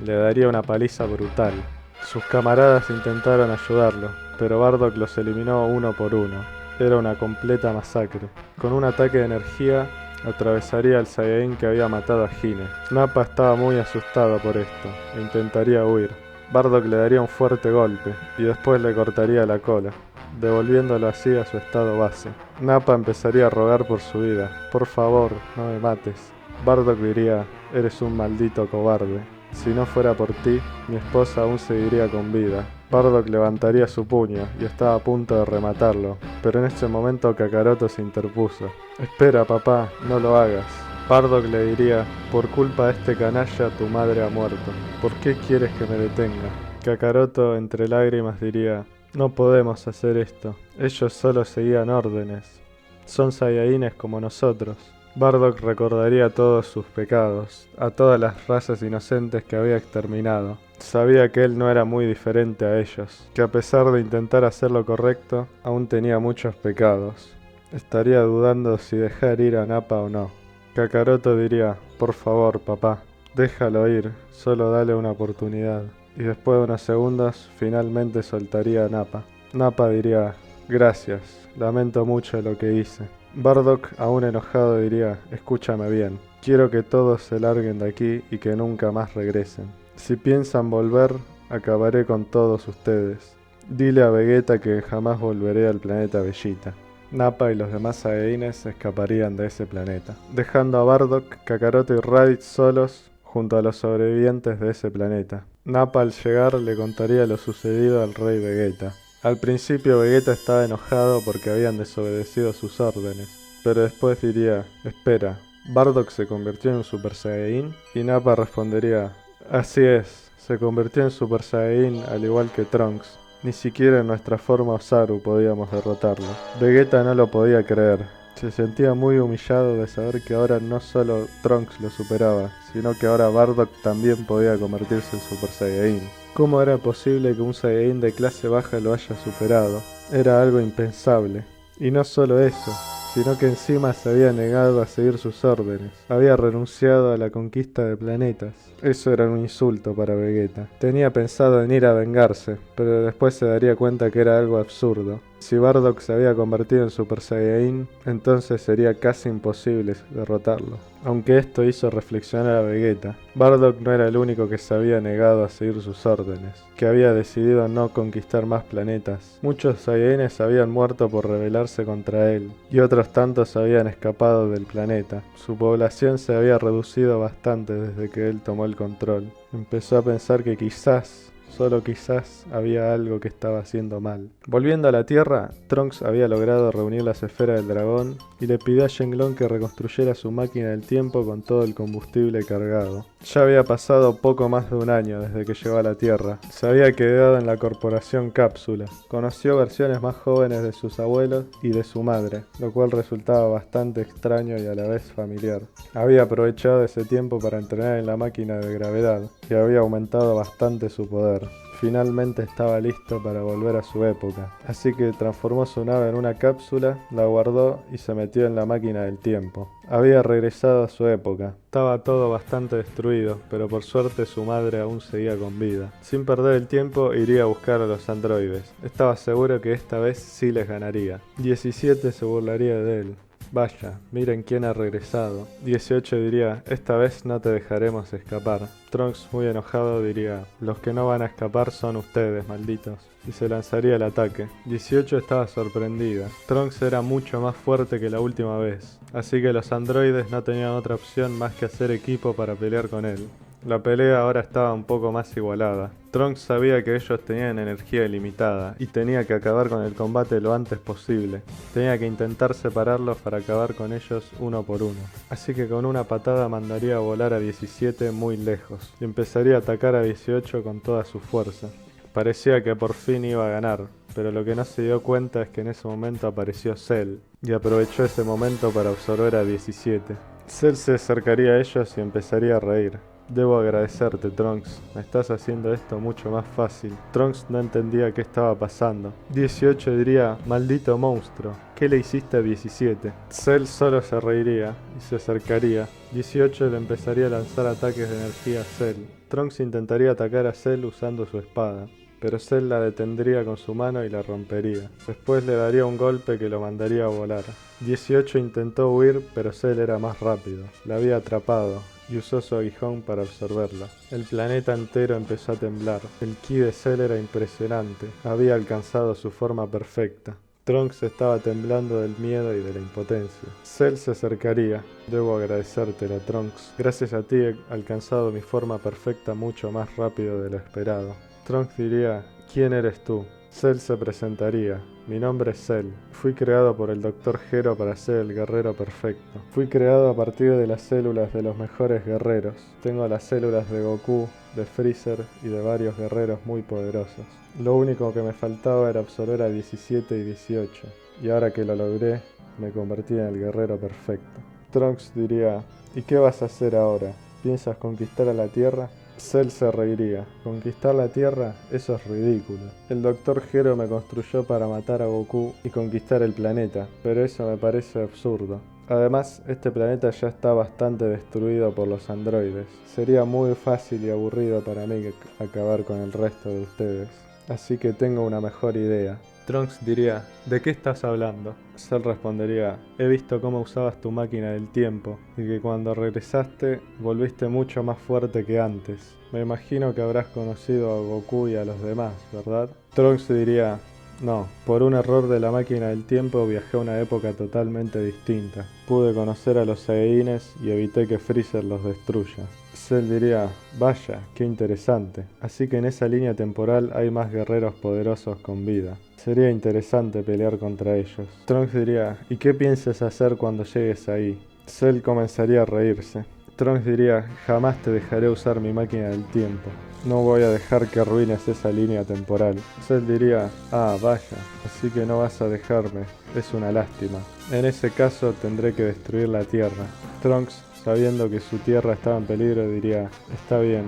Le daría una paliza brutal. Sus camaradas intentaron ayudarlo, pero Bardock los eliminó uno por uno. Era una completa masacre. Con un ataque de energía, atravesaría al Saiyajin que había matado a Hine. Nappa estaba muy asustado por esto, e intentaría huir. Bardock le daría un fuerte golpe, y después le cortaría la cola, devolviéndolo así a su estado base. Nappa empezaría a rogar por su vida. Por favor, no me mates. Bardock diría, eres un maldito cobarde. Si no fuera por ti, mi esposa aún seguiría con vida. Bardock levantaría su puño y estaba a punto de rematarlo, pero en ese momento Kakaroto se interpuso. Espera, papá, no lo hagas. Bardock le diría, por culpa de este canalla tu madre ha muerto. ¿Por qué quieres que me detenga? Kakaroto entre lágrimas diría, no podemos hacer esto. Ellos solo seguían órdenes. Son Saiyajines como nosotros. Bardock recordaría todos sus pecados, a todas las razas inocentes que había exterminado. Sabía que él no era muy diferente a ellos, que a pesar de intentar hacer lo correcto, aún tenía muchos pecados. Estaría dudando si dejar ir a Nappa o no. Kakaroto diría, por favor, papá, déjalo ir, solo dale una oportunidad. Y después de unos segundos, finalmente soltaría a Nappa. Nappa diría, gracias, lamento mucho lo que hice. Bardock, aún enojado, diría, escúchame bien, quiero que todos se larguen de aquí y que nunca más regresen. Si piensan volver, acabaré con todos ustedes. Dile a Vegeta que jamás volveré al planeta Vegeta. Nappa y los demás Saiyajines escaparían de ese planeta, dejando a Bardock, Kakaroto y Raditz solos junto a los sobrevivientes de ese planeta. Nappa al llegar le contaría lo sucedido al rey Vegeta. Al principio Vegeta estaba enojado porque habían desobedecido sus órdenes, pero después diría, espera, ¿Bardock se convirtió en un Super Saiyajin? Y Nappa respondería, así es, se convirtió en Super Saiyajin al igual que Trunks. Ni siquiera en nuestra forma Osaru podíamos derrotarlo. Vegeta no lo podía creer. Se sentía muy humillado de saber que ahora no solo Trunks lo superaba, sino que ahora Bardock también podía convertirse en Super Saiyajin. ¿Cómo era posible que un Saiyajin de clase baja lo haya superado? Era algo impensable. Y no solo eso, sino que encima se había negado a seguir sus órdenes. Había renunciado a la conquista de planetas. Eso era un insulto para Vegeta. Tenía pensado en ir a vengarse, pero después se daría cuenta que era algo absurdo. Si Bardock se había convertido en Super Saiyajin, entonces sería casi imposible derrotarlo. Aunque esto hizo reflexionar a Vegeta. Bardock no era el único que se había negado a seguir sus órdenes, que había decidido no conquistar más planetas. Muchos Saiyajines habían muerto por rebelarse contra él, y otros tantos habían escapado del planeta. Su población se había reducido bastante desde que él tomó el control. Empezó a pensar que quizás, solo quizás, había algo que estaba haciendo mal. Volviendo a la Tierra, Trunks había logrado reunir las esferas del dragón y le pidió a Shenlong que reconstruyera su máquina del tiempo con todo el combustible cargado. Ya había pasado poco más de un año desde que llegó a la Tierra. Se había quedado en la corporación Cápsula. Conoció versiones más jóvenes de sus abuelos y de su madre, lo cual resultaba bastante extraño y a la vez familiar. Había aprovechado ese tiempo para entrenar en la máquina de gravedad y había aumentado bastante su poder. Finalmente estaba listo para volver a su época, así que transformó su nave en una cápsula, la guardó y se metió en la máquina del tiempo. Había regresado a su época. Estaba todo bastante destruido, pero por suerte su madre aún seguía con vida. Sin perder el tiempo, iría a buscar a los androides. Estaba seguro que esta vez sí les ganaría. 17 se burlaría de él. Vaya, miren quién ha regresado. 18 diría, esta vez no te dejaremos escapar. Trunks, muy enojado, diría, los que no van a escapar son ustedes, malditos. Y se lanzaría al ataque. 18 estaba sorprendida. Trunks era mucho más fuerte que la última vez, así que los androides no tenían otra opción más que hacer equipo para pelear con él. La pelea ahora estaba un poco más igualada. Trunks sabía que ellos tenían energía ilimitada y tenía que acabar con el combate lo antes posible. Tenía que intentar separarlos para acabar con ellos uno por uno. Así que con una patada mandaría a volar a 17 muy lejos y empezaría a atacar a 18 con toda su fuerza. Parecía que por fin iba a ganar, pero lo que no se dio cuenta es que en ese momento apareció Cell y aprovechó ese momento para absorber a 17. Cell se acercaría a ellos y empezaría a reír. Debo agradecerte, Trunks. Me estás haciendo esto mucho más fácil. Trunks no entendía qué estaba pasando. 18 diría, maldito monstruo. ¿Qué le hiciste a 17? Cell solo se reiría y se acercaría. 18 le empezaría a lanzar ataques de energía a Cell. Trunks intentaría atacar a Cell usando su espada, pero Cell la detendría con su mano y la rompería. Después le daría un golpe que lo mandaría a volar. 18 intentó huir, pero Cell era más rápido. La había atrapado y usó su aguijón para absorberla. El planeta entero empezó a temblar. El ki de Cell era impresionante. Había alcanzado su forma perfecta. Trunks estaba temblando del miedo y de la impotencia. Cell se acercaría. Debo agradecértelo, Trunks. Gracias a ti he alcanzado mi forma perfecta mucho más rápido de lo esperado. Trunks diría, ¿quién eres tú? Cell se presentaría. Mi nombre es Cell. Fui creado por el Dr. Gero para ser el guerrero perfecto. Fui creado a partir de las células de los mejores guerreros. Tengo las células de Goku, de Freezer y de varios guerreros muy poderosos. Lo único que me faltaba era absorber a 17 y 18. Y ahora que lo logré, me convertí en el guerrero perfecto. Trunks diría, ¿y qué vas a hacer ahora? ¿Piensas conquistar a la Tierra? Cell se reiría. ¿Conquistar la Tierra? Eso es ridículo. El Dr. Gero me construyó para matar a Goku y conquistar el planeta, pero eso me parece absurdo. Además, este planeta ya está bastante destruido por los androides. Sería muy fácil y aburrido para mí acabar con el resto de ustedes. Así que tengo una mejor idea. Trunks diría, ¿de qué estás hablando? Cell respondería, he visto cómo usabas tu máquina del tiempo y que cuando regresaste volviste mucho más fuerte que antes. Me imagino que habrás conocido a Goku y a los demás, ¿verdad? Trunks diría, no, por un error de la máquina del tiempo viajé a una época totalmente distinta. Pude conocer a los Saiyajines y evité que Freezer los destruya. Cell diría, vaya, qué interesante. Así que en esa línea temporal hay más guerreros poderosos con vida. Sería interesante pelear contra ellos. Trunks diría, ¿y qué piensas hacer cuando llegues ahí? Cell comenzaría a reírse. Trunks diría, jamás te dejaré usar mi máquina del tiempo. No voy a dejar que arruines esa línea temporal. Cell diría, ah, vaya, así que no vas a dejarme. Es una lástima. En ese caso tendré que destruir la Tierra. Trunks, sabiendo que su Tierra estaba en peligro, diría, está bien,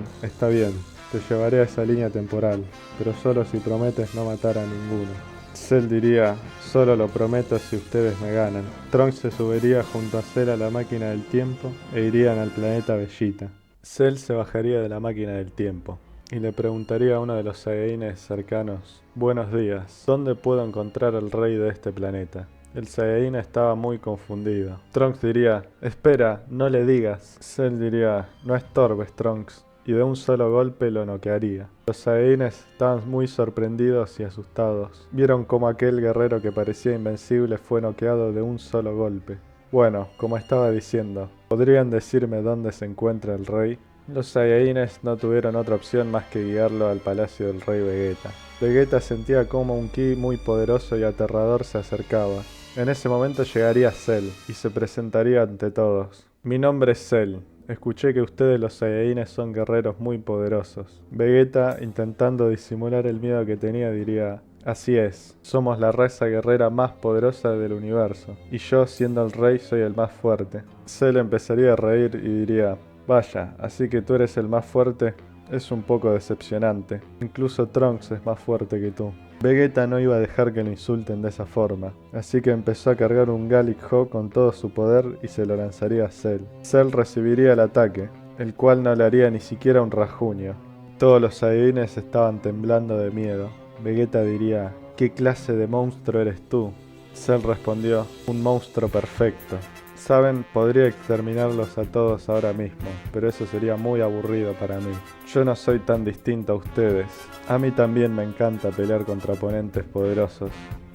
te llevaré a esa línea temporal, pero solo si prometes no matar a ninguno. Cell diría, solo lo prometo si ustedes me ganan. Trunks se subiría junto a Cell a la máquina del tiempo e irían al planeta Vegeta. Cell se bajaría de la máquina del tiempo. y le preguntaría a uno de los Saiyajines cercanos: buenos días, ¿dónde puedo encontrar al rey de este planeta? El Saiyajin estaba muy confundido. Trunks diría: espera, no le digas. Cell diría: no estorbes, Trunks, y de un solo golpe lo noquearía. Los Saiyajines estaban muy sorprendidos y asustados. Vieron cómo aquel guerrero que parecía invencible fue noqueado de un solo golpe. Bueno, como estaba diciendo, ¿podrían decirme dónde se encuentra el rey? Los Saiyajines no tuvieron otra opción más que guiarlo al palacio del rey Vegeta. Vegeta sentía como un ki muy poderoso y aterrador se acercaba. En ese momento llegaría Cell y se presentaría ante todos. Mi nombre es Cell. Escuché que ustedes los Saiyajines son guerreros muy poderosos. Vegeta, intentando disimular el miedo que tenía, diría: así es, somos la raza guerrera más poderosa del universo, y yo, siendo el rey, soy el más fuerte. Cell empezaría a reír y diría: vaya, así que tú eres el más fuerte. Es un poco decepcionante. Incluso Trunks es más fuerte que tú. Vegeta no iba a dejar que lo insulten de esa forma, así que empezó a cargar un Gallic Ho con todo su poder y se lo lanzaría a Cell. Cell recibiría el ataque, el cual no le haría ni siquiera un rasguño. Todos los Saiyajines estaban temblando de miedo. Vegeta diría: ¿qué clase de monstruo eres tú? Cell respondió: un monstruo perfecto. Saben, podría exterminarlos a todos ahora mismo, pero eso sería muy aburrido para mí. Yo no soy tan distinto a ustedes. A mí también me encanta pelear contra oponentes poderosos.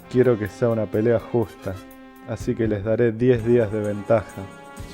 Quiero que sea una pelea justa, así que les daré 10 días de ventaja.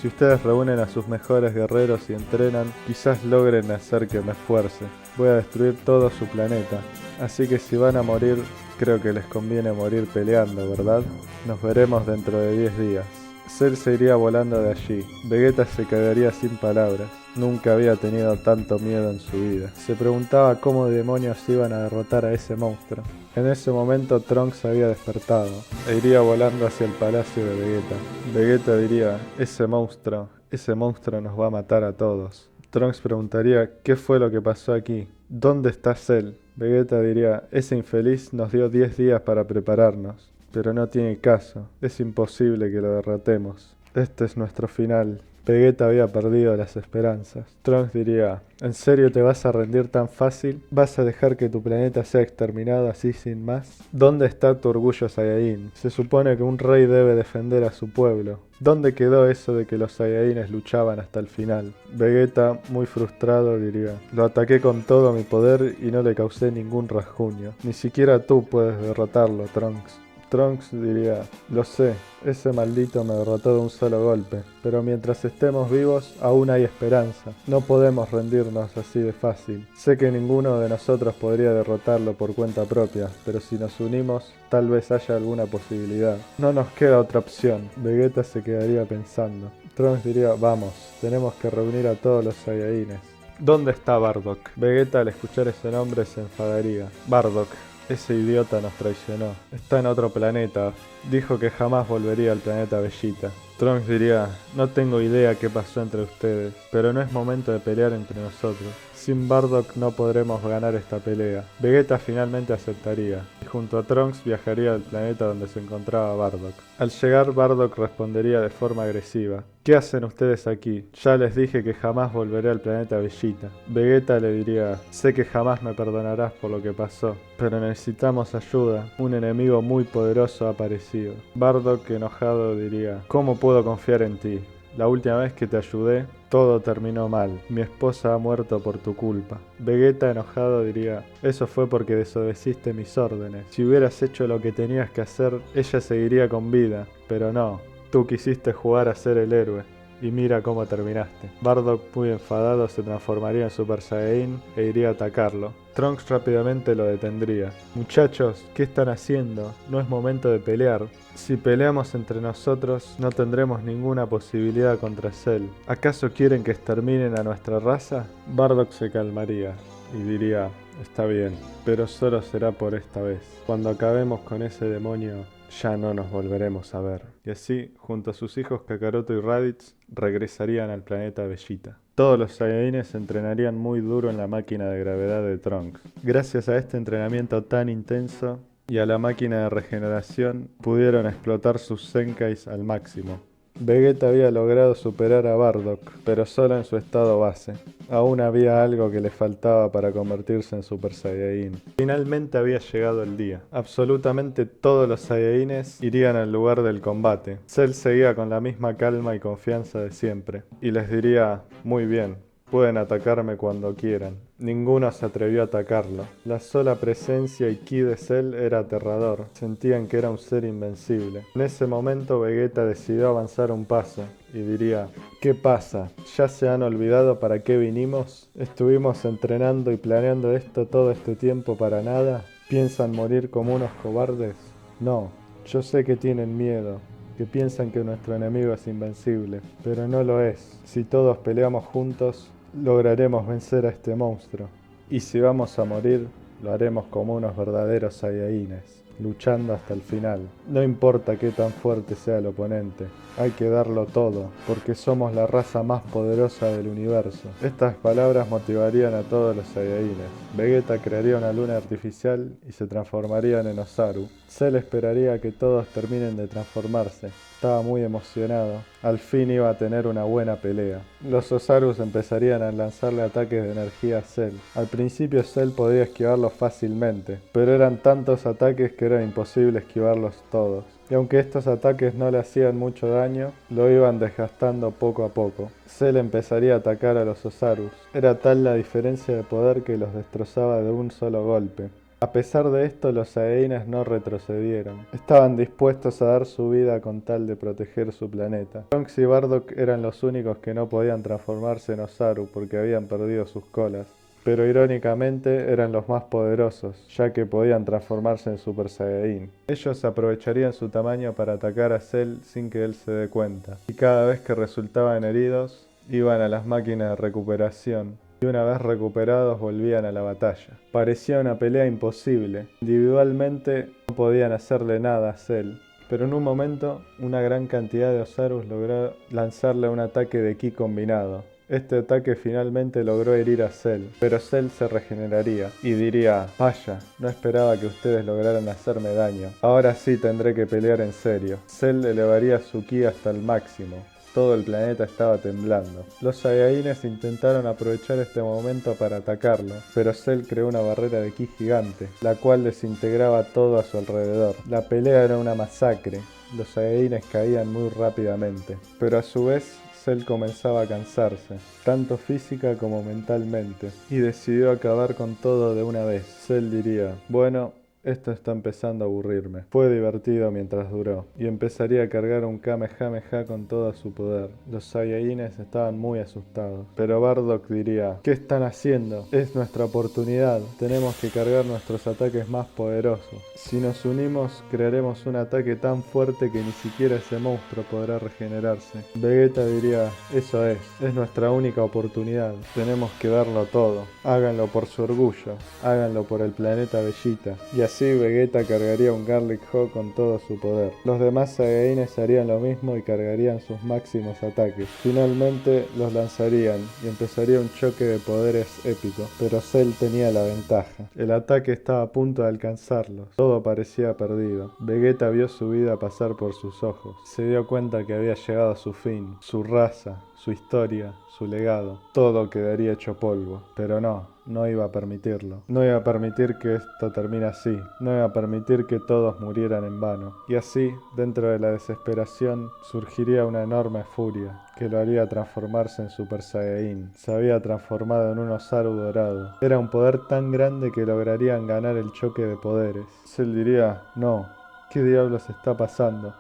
Si ustedes reúnen a sus mejores guerreros y entrenan, quizás logren hacer que me esfuerce. Voy a destruir todo su planeta, así que si van a morir, creo que les conviene morir peleando, ¿verdad? Nos veremos dentro de 10 días. Cell se iría volando de allí. Vegeta se quedaría sin palabras. Nunca había tenido tanto miedo en su vida. Se preguntaba cómo demonios iban a derrotar a ese monstruo. En ese momento Trunks había despertado e iría volando hacia el palacio de Vegeta. Vegeta diría: ese monstruo nos va a matar a todos. Trunks preguntaría: ¿qué fue lo que pasó aquí? ¿Dónde está Cell? Vegeta diría: ese infeliz nos dio 10 días para prepararnos. Pero no tiene caso, es imposible que lo derrotemos. Este es nuestro final. Vegeta había perdido las esperanzas. Trunks diría: ¿en serio te vas a rendir tan fácil? ¿Vas a dejar que tu planeta sea exterminado así sin más? ¿Dónde está tu orgullo Saiyajin? Se supone que un rey debe defender a su pueblo. ¿Dónde quedó eso de que los Saiyajines luchaban hasta el final? Vegeta, muy frustrado, diría: lo ataqué con todo mi poder y no le causé ningún rasguño. Ni siquiera tú puedes derrotarlo, Trunks. Trunks diría: lo sé, ese maldito me derrotó de un solo golpe, pero mientras estemos vivos aún hay esperanza. No podemos rendirnos así de fácil. Sé que ninguno de nosotros podría derrotarlo por cuenta propia, pero si nos unimos, tal vez haya alguna posibilidad. No nos queda otra opción. Vegeta se quedaría pensando. Trunks diría: vamos, tenemos que reunir a todos los Saiyajines. ¿Dónde está Bardock? Vegeta, al escuchar ese nombre, se enfadaría. Bardock. Ese idiota nos traicionó. Está en otro planeta. Dijo que jamás volvería al planeta Vegeta. Trunks diría: no tengo idea qué pasó entre ustedes, pero no es momento de pelear entre nosotros. Sin Bardock no podremos ganar esta pelea. Vegeta finalmente aceptaría, y junto a Trunks viajaría al planeta donde se encontraba Bardock. Al llegar, Bardock respondería de forma agresiva: ¿qué hacen ustedes aquí? Ya les dije que jamás volveré al planeta Vegeta. Vegeta le diría: sé que jamás me perdonarás por lo que pasó, pero necesitamos ayuda. Un enemigo muy poderoso ha aparecido. Bardock, enojado, diría: ¿cómo puedo confiar en ti? La última vez que te ayudé, todo terminó mal. Mi esposa ha muerto por tu culpa. Vegeta, enojado, diría: eso fue porque desobedeciste mis órdenes. Si hubieras hecho lo que tenías que hacer, ella seguiría con vida. Pero no, tú quisiste jugar a ser el héroe. Y mira cómo terminaste. Bardock, muy enfadado, se transformaría en Super Saiyajin e iría a atacarlo. Trunks rápidamente lo detendría. Muchachos, ¿qué están haciendo? No es momento de pelear. Si peleamos entre nosotros, no tendremos ninguna posibilidad contra Cell. ¿Acaso quieren que exterminen a nuestra raza? Bardock se calmaría y diría: está bien, pero solo será por esta vez. Cuando acabemos con ese demonio, ya no nos volveremos a ver. Y así, junto a sus hijos Kakaroto y Raditz, regresarían al planeta Vegeta. Todos los Saiyajines entrenarían muy duro en la máquina de gravedad de Trunks. Gracias a este entrenamiento tan intenso y a la máquina de regeneración, pudieron explotar sus Zenkais al máximo. Vegeta había logrado superar a Bardock, pero solo en su estado base. Aún había algo que le faltaba para convertirse en Super Saiyajin. Finalmente había llegado el día. Absolutamente todos los Saiyajines irían al lugar del combate. Cell seguía con la misma calma y confianza de siempre, y les diría, muy bien, pueden atacarme cuando quieran. Ninguno se atrevió a atacarlo. La sola presencia y ki de Cell era aterrador. Sentían que era un ser invencible. En ese momento Vegeta decidió avanzar un paso y diría, ¿qué pasa? ¿Ya se han olvidado para qué vinimos? ¿Estuvimos entrenando y planeando esto todo este tiempo para nada? ¿Piensan morir como unos cobardes? No, yo sé que tienen miedo, que piensan que nuestro enemigo es invencible, pero no lo es. Si todos peleamos juntos, lograremos vencer a este monstruo. Y si vamos a morir, lo haremos como unos verdaderos Saiyajines, luchando hasta el final. No importa qué tan fuerte sea el oponente, hay que darlo todo, porque somos la raza más poderosa del universo. Estas palabras motivarían a todos los Saiyajines. Vegeta crearía una luna artificial y se transformarían en Osaru. Cell esperaría a que todos terminen de transformarse. Estaba muy emocionado. Al fin iba a tener una buena pelea. Los Osarus empezarían a lanzarle ataques de energía a Cell. Al principio Cell podía esquivarlos fácilmente, pero eran tantos ataques que era imposible esquivarlos todos. Y aunque estos ataques no le hacían mucho daño, lo iban desgastando poco a poco. Cell empezaría a atacar a los Osarus. Era tal la diferencia de poder que los destrozaba de un solo golpe. A pesar de esto, los Saiyajines no retrocedieron. Estaban dispuestos a dar su vida con tal de proteger su planeta. Trunks y Bardock eran los únicos que no podían transformarse en Osaru porque habían perdido sus colas. Pero irónicamente eran los más poderosos, ya que podían transformarse en Super Saiyajin. Ellos aprovecharían su tamaño para atacar a Cell sin que él se dé cuenta. Y cada vez que resultaban heridos, iban a las máquinas de recuperación. Y una vez recuperados volvían a la batalla. Parecía una pelea imposible. Individualmente no podían hacerle nada a Cell. Pero en un momento, una gran cantidad de Osarus logró lanzarle un ataque de ki combinado. Este ataque finalmente logró herir a Cell, pero Cell se regeneraría y diría, vaya, no esperaba que ustedes lograran hacerme daño. Ahora sí tendré que pelear en serio. Cell elevaría su ki hasta el máximo. Todo el planeta estaba temblando. Los Saiyajines intentaron aprovechar este momento para atacarlo, pero Cell creó una barrera de ki gigante, la cual desintegraba todo a su alrededor. La pelea era una masacre. Los Saiyajines caían muy rápidamente, pero a su vez Cell comenzaba a cansarse, tanto física como mentalmente, y decidió acabar con todo de una vez. Cell diría, bueno, esto está empezando a aburrirme. Fue divertido mientras duró, y empezaría a cargar un Kamehameha con todo su poder. Los Saiyajines estaban muy asustados, pero Bardock diría, ¿qué están haciendo? Es nuestra oportunidad, tenemos que cargar nuestros ataques más poderosos. Si nos unimos, crearemos un ataque tan fuerte que ni siquiera ese monstruo podrá regenerarse. Vegeta diría, eso es nuestra única oportunidad, tenemos que darlo todo. Háganlo por su orgullo, háganlo por el planeta Bellita. Y así Vegeta cargaría un Garlic Ho con todo su poder. Los demás Saiyajines harían lo mismo y cargarían sus máximos ataques. Finalmente los lanzarían y empezaría un choque de poderes épico, pero Cell tenía la ventaja. El ataque estaba a punto de alcanzarlos. Todo parecía perdido. Vegeta vio su vida pasar por sus ojos. Se dio cuenta que había llegado a su fin, su raza, su historia, su legado. Todo quedaría hecho polvo, pero no iba a permitirlo. No iba a permitir que esto termine así. No iba a permitir que todos murieran en vano. Y así, dentro de la desesperación, surgiría una enorme furia que lo haría transformarse en Super Saiyajin. Se había transformado en un Osaru dorado. Era un poder tan grande que lograrían ganar el choque de poderes. Cell diría, no, ¿qué diablos está pasando?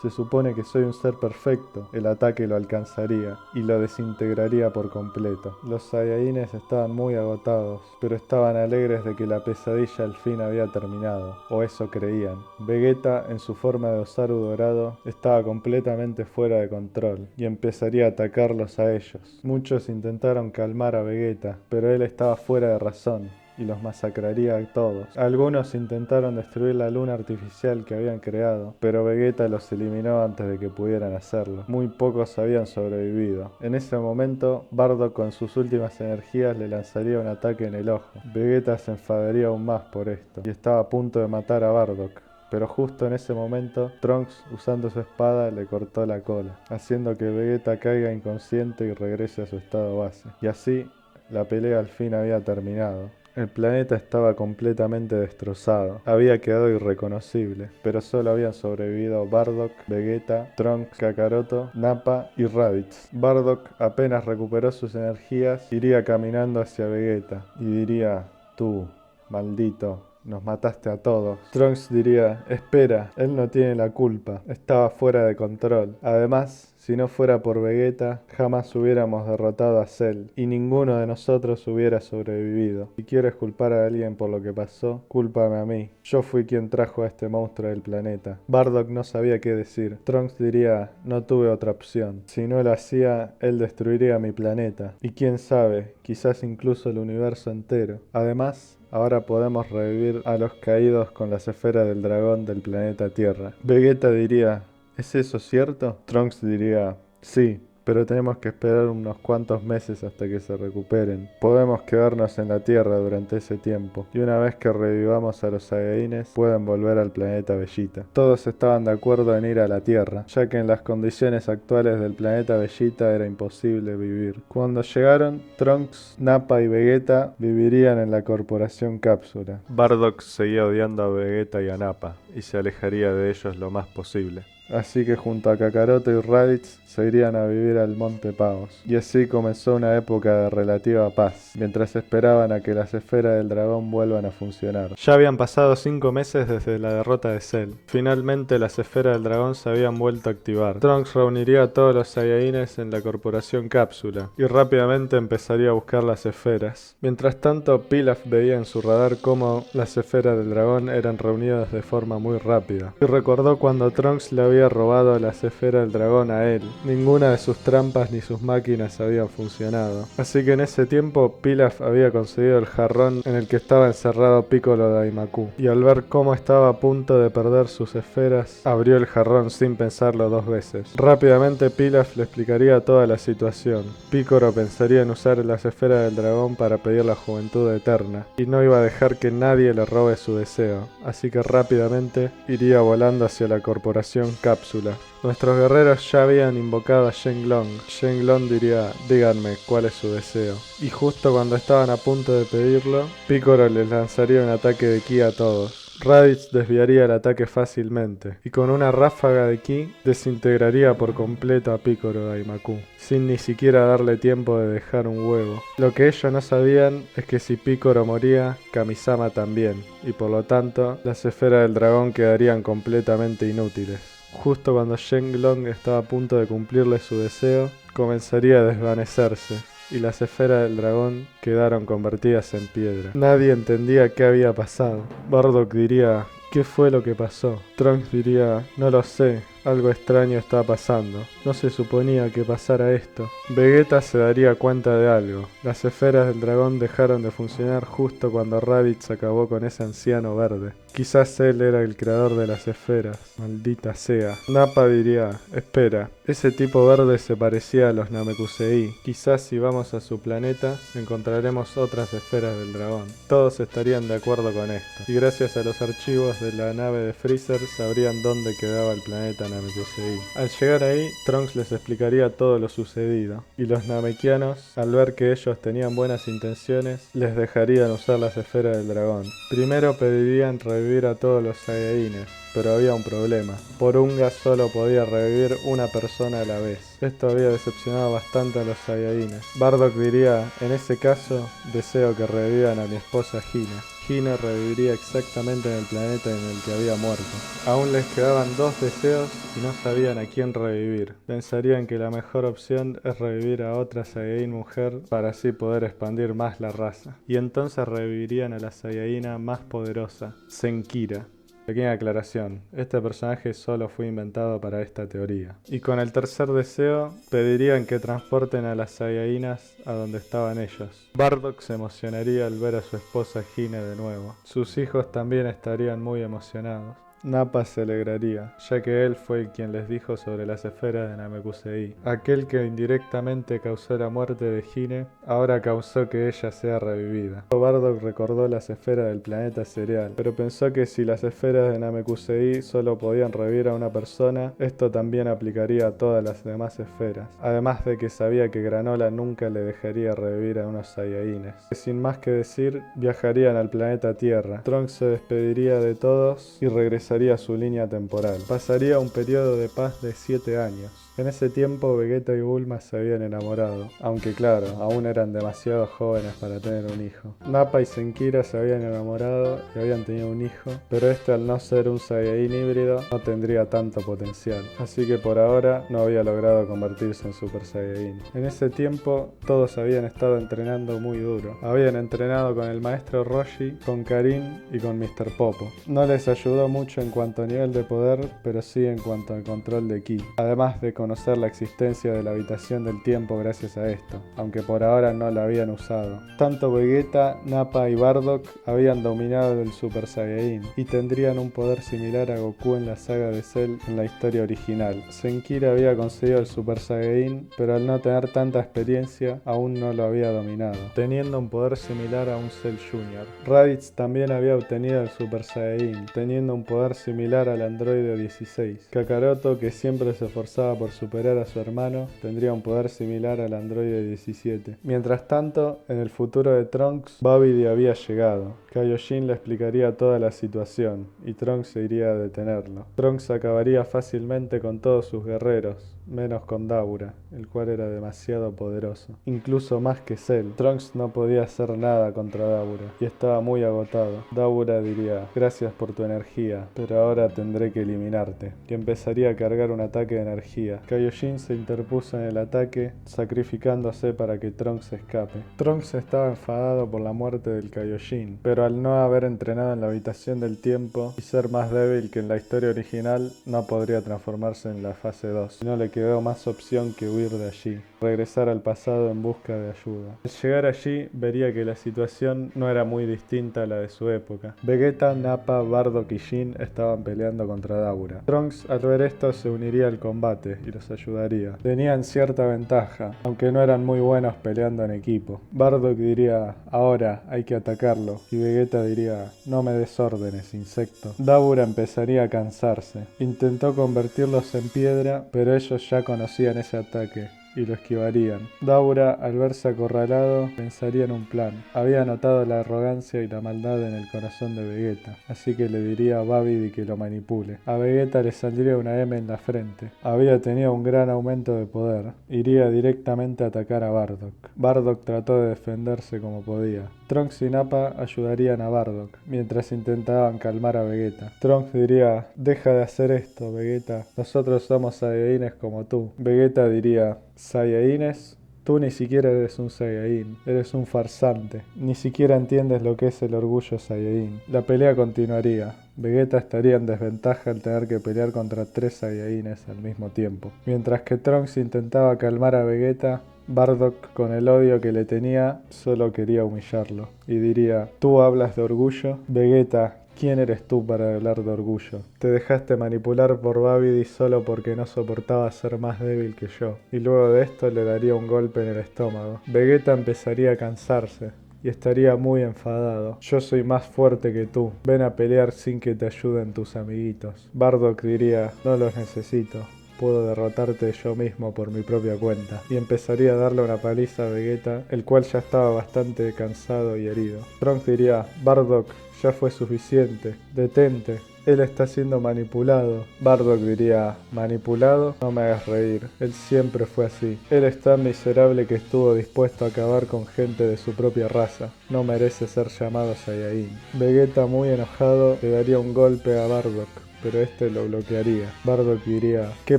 Se supone que soy un ser perfecto. El ataque lo alcanzaría y lo desintegraría por completo. Los Saiyajines estaban muy agotados, pero estaban alegres de que la pesadilla al fin había terminado, o eso creían. Vegeta, en su forma de Osaru dorado, estaba completamente fuera de control y empezaría a atacarlos a ellos. Muchos intentaron calmar a Vegeta, pero él estaba fuera de razón y los masacraría a todos. Algunos intentaron destruir la luna artificial que habían creado, pero Vegeta los eliminó antes de que pudieran hacerlo. Muy pocos habían sobrevivido. En ese momento, Bardock con sus últimas energías le lanzaría un ataque en el ojo. Vegeta se enfadaría aún más por esto, y estaba a punto de matar a Bardock. pero justo en ese momento, Trunks, usando su espada, le cortó la cola, haciendo que Vegeta caiga inconsciente y regrese a su estado base. Y así, la pelea al fin había terminado. El planeta estaba completamente destrozado, había quedado irreconocible, pero solo habían sobrevivido Bardock, Vegeta, Trunks, Kakaroto, Nappa y Raditz. Bardock apenas recuperó sus energías, iría caminando hacia Vegeta y diría: tú, maldito, nos mataste a todos. Trunks diría: espera, él no tiene la culpa, estaba fuera de control. Además, si no fuera por Vegeta, jamás hubiéramos derrotado a Cell y ninguno de nosotros hubiera sobrevivido. Si quieres culpar a alguien por lo que pasó, cúlpame a mí. Yo fui quien trajo a este monstruo del planeta. Bardock no sabía qué decir. Trunks diría: no tuve otra opción. Si no lo hacía, él destruiría mi planeta. Y quién sabe, quizás incluso el universo entero. Además, ahora podemos revivir a los caídos con las esferas del dragón del planeta Tierra. Vegeta diría: ¿es eso cierto? Trunks diría: sí, pero tenemos que esperar unos cuantos meses hasta que se recuperen. Podemos quedarnos en la Tierra durante ese tiempo, y una vez que revivamos a los Saiyajines, pueden volver al planeta Vegeta. Todos estaban de acuerdo en ir a la Tierra, ya que en las condiciones actuales del planeta Vegeta era imposible vivir. Cuando llegaron, Trunks, Nappa y Vegeta vivirían en la Corporación Cápsula. Bardock seguía odiando a Vegeta y a Nappa, y se alejaría de ellos lo más posible. Así que junto a Kakaroto y Raditz se irían a vivir al Monte Pavos. Y así comenzó una época de relativa paz, mientras esperaban a que las esferas del dragón vuelvan a funcionar. Ya habían pasado 5 meses desde la derrota de Cell. Finalmente las esferas del dragón se habían vuelto a activar. Trunks reuniría a todos los Saiyajines en la Corporación Cápsula, y rápidamente empezaría a buscar las esferas. Mientras tanto, Pilaf veía en su radar cómo las esferas del dragón eran reunidas de forma muy rápida. Y recordó cuando Trunks le había robado las esferas del dragón a él. Ninguna de sus trampas ni sus máquinas habían funcionado. Así que en ese tiempo Pilaf había conseguido el jarrón en el que estaba encerrado Piccolo Daimaku. Y al ver cómo estaba a punto de perder sus esferas, abrió el jarrón sin pensarlo 2 veces. Rápidamente Pilaf le explicaría toda la situación. Piccolo pensaría en usar las esferas del dragón para pedir la juventud eterna, y no iba a dejar que nadie le robe su deseo. Así que rápidamente iría volando hacia la Corporación Cápsula. Nuestros guerreros ya habían invocado a Shenlong. Shenlong diría: díganme cuál es su deseo. Y justo cuando estaban a punto de pedirlo, Piccolo les lanzaría un ataque de ki a todos. Raditz desviaría el ataque fácilmente, y con una ráfaga de ki desintegraría por completo a Piccolo Daimaku, sin ni siquiera darle tiempo de dejar un huevo. Lo que ellos no sabían es que si Piccolo moría, Kamisama también, y por lo tanto, las esferas del dragón quedarían completamente inútiles. Justo cuando Shenlong estaba a punto de cumplirle su deseo, comenzaría a desvanecerse, y las esferas del dragón quedaron convertidas en piedra. Nadie entendía qué había pasado. Bardock diría: ¿qué fue lo que pasó? Trunks diría: no lo sé, algo extraño está pasando. No se suponía que pasara esto. Vegeta se daría cuenta de algo. Las esferas del dragón dejaron de funcionar justo cuando Raditz acabó con ese anciano verde. Quizás él era el creador de las esferas. Maldita sea. Nappa diría: espera, ese tipo verde se parecía a los Namekusei. Quizás si vamos a su planeta encontraremos otras esferas del dragón. Todos estarían de acuerdo con esto, y gracias a los archivos de la nave de Freezer sabrían dónde quedaba el planeta Namekusei. Al llegar ahí, Trunks les explicaría todo lo sucedido, y los Namekianos, al ver que ellos tenían buenas intenciones, les dejarían usar las esferas del dragón. Primero pedirían revivir a todos los Saiyajines, pero había un problema. Porunga solo podía revivir una persona a la vez. Esto había decepcionado bastante a los Saiyajines. Bardock diría: en ese caso, deseo que revivan a mi esposa Hina. Hina reviviría exactamente en el planeta en el que había muerto. Aún les quedaban 2 deseos y no sabían a quién revivir. Pensarían que la mejor opción es revivir a otra Saiyajin mujer para así poder expandir más la raza. Y entonces revivirían a la Saiyajina más poderosa, Zenkira. Pequeña aclaración, este personaje solo fue inventado para esta teoría. Y con el tercer deseo, pedirían que transporten a las Saiyajinas a donde estaban ellos. Bardock se emocionaría al ver a su esposa Hina de nuevo. Sus hijos también estarían muy emocionados. Nappa se alegraría, ya que él fue quien les dijo sobre las esferas de Namekusei. Aquel que indirectamente causó la muerte de Hine, ahora causó que ella sea revivida. Bardock recordó las esferas del planeta cereal, pero pensó que si las esferas de Namekusei solo podían revivir a una persona, esto también aplicaría a todas las demás esferas. Además de que sabía que Granola nunca le dejaría revivir a unos Saiyajines. Sin más que decir, viajarían al planeta Tierra. Trunks se despediría de todos y regresaría a su línea temporal. Pasaría un periodo de paz de 7 años. En ese tiempo Vegeta y Bulma se habían enamorado, aunque claro, aún eran demasiado jóvenes para tener un hijo. Nappa y Senkira se habían enamorado y habían tenido un hijo, pero este al no ser un Saiyajin híbrido no tendría tanto potencial, así que por ahora no había logrado convertirse en Super Saiyajin. En ese tiempo todos habían estado entrenando muy duro. Habían entrenado con el maestro Roshi, con Karin y con Mr. Popo. No les ayudó mucho en cuanto a nivel de poder, pero sí en cuanto al control de ki, además de conocer la existencia de la habitación del tiempo gracias a esto, aunque por ahora no la habían usado. Tanto Vegeta, Nappa y Bardock habían dominado el Super Saiyajin y tendrían un poder similar a Goku en la saga de Cell en la historia original. Senkira había conseguido el Super Saiyajin, pero al no tener tanta experiencia aún no lo había dominado, teniendo un poder similar a un Cell Jr. Raditz también había obtenido el Super Saiyajin, teniendo un poder similar al androide 16. Kakaroto, que siempre se esforzaba por superar a su hermano, tendría un poder similar al androide 17. Mientras tanto, en el futuro de Trunks, Babidi había llegado. Kaioshin le explicaría toda la situación, y Trunks se iría a detenerlo. Trunks acabaría fácilmente con todos sus guerreros, menos con Dabura, el cual era demasiado poderoso. Incluso más que Cell, Trunks no podía hacer nada contra Dabura, y estaba muy agotado. Dabura diría, gracias por tu energía, pero ahora tendré que eliminarte, y empezaría a cargar un ataque de energía. Kaioshin se interpuso en el ataque, sacrificándose para que Trunks escape. Trunks estaba enfadado por la muerte del Kaioshin, pero al no haber entrenado en la habitación del tiempo y ser más débil que en la historia original, no podría transformarse en la fase 2, y no le quedó más opción que huir de allí, regresar al pasado en busca de ayuda. Al llegar allí, vería que la situación no era muy distinta a la de su época. Vegeta, Nappa, Bardock y Jin estaban peleando contra Dabura. Trunks, al ver esto, se uniría al combate y los ayudaría. Tenían cierta ventaja, aunque no eran muy buenos peleando en equipo. Bardock diría, ahora hay que atacarlo, y Vegeta diría, no me des órdenes, insecto. Dabura empezaría a cansarse. Intentó convertirlos en piedra, pero ellos ya conocían ese ataque y lo esquivarían. Dabura, al verse acorralado, pensaría en un plan. Había notado la arrogancia y la maldad en el corazón de Vegeta, así que le diría a Babidi que lo manipule. A Vegeta le saldría una M en la frente. Había tenido un gran aumento de poder. Iría directamente a atacar a Bardock. Bardock trató de defenderse como podía. Trunks y Nappa ayudarían a Bardock, mientras intentaban calmar a Vegeta. Trunks diría, deja de hacer esto, Vegeta. Nosotros somos Saiyajines como tú. Vegeta diría, ¿Saiyajines? Tú ni siquiera eres un Saiyajin, eres un farsante. Ni siquiera entiendes lo que es el orgullo Saiyajin. La pelea continuaría. Vegeta estaría en desventaja al tener que pelear contra 3 Saiyajines al mismo tiempo. Mientras que Trunks intentaba calmar a Vegeta, Bardock, con el odio que le tenía, solo quería humillarlo. Y diría, ¿tú hablas de orgullo? Vegeta, ¿quién eres tú para hablar de orgullo? Te dejaste manipular por Babidi solo porque no soportaba ser más débil que yo. Y luego de esto le daría un golpe en el estómago. Vegeta empezaría a cansarse y estaría muy enfadado. Yo soy más fuerte que tú. Ven a pelear sin que te ayuden tus amiguitos. Bardock diría, no los necesito. Puedo derrotarte yo mismo por mi propia cuenta. Y empezaría a darle una paliza a Vegeta, el cual ya estaba bastante cansado y herido. Trunks diría, Bardock, ya fue suficiente. Detente. Él está siendo manipulado. Bardock diría, ¿manipulado? No me hagas reír. Él siempre fue así. Él es tan miserable que estuvo dispuesto a acabar con gente de su propia raza. No merece ser llamado Saiyajin. Vegeta, muy enojado, le daría un golpe a Bardock, pero este lo bloquearía. Bardock diría, ¿qué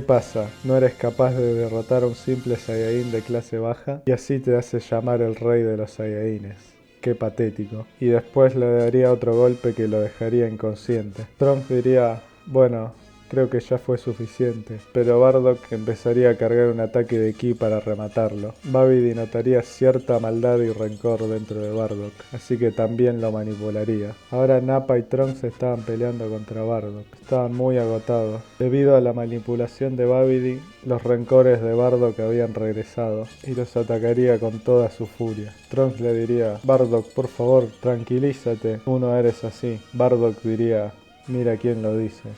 pasa? ¿No eres capaz de derrotar a un simple Saiyajin de clase baja? Y así te hace llamar el rey de los Saiyajines. Qué patético. Y después le daría otro golpe que lo dejaría inconsciente. Trunks diría, bueno, creo que ya fue suficiente, pero Bardock empezaría a cargar un ataque de ki para rematarlo. Babidi notaría cierta maldad y rencor dentro de Bardock, así que también lo manipularía. Ahora Nappa y Trunks estaban peleando contra Bardock, estaban muy agotados. Debido a la manipulación de Babidi, los rencores de Bardock habían regresado y los atacaría con toda su furia. Trunks le diría: Bardock, por favor, tranquilízate, tú no eres así. Bardock diría: mira quién lo dice.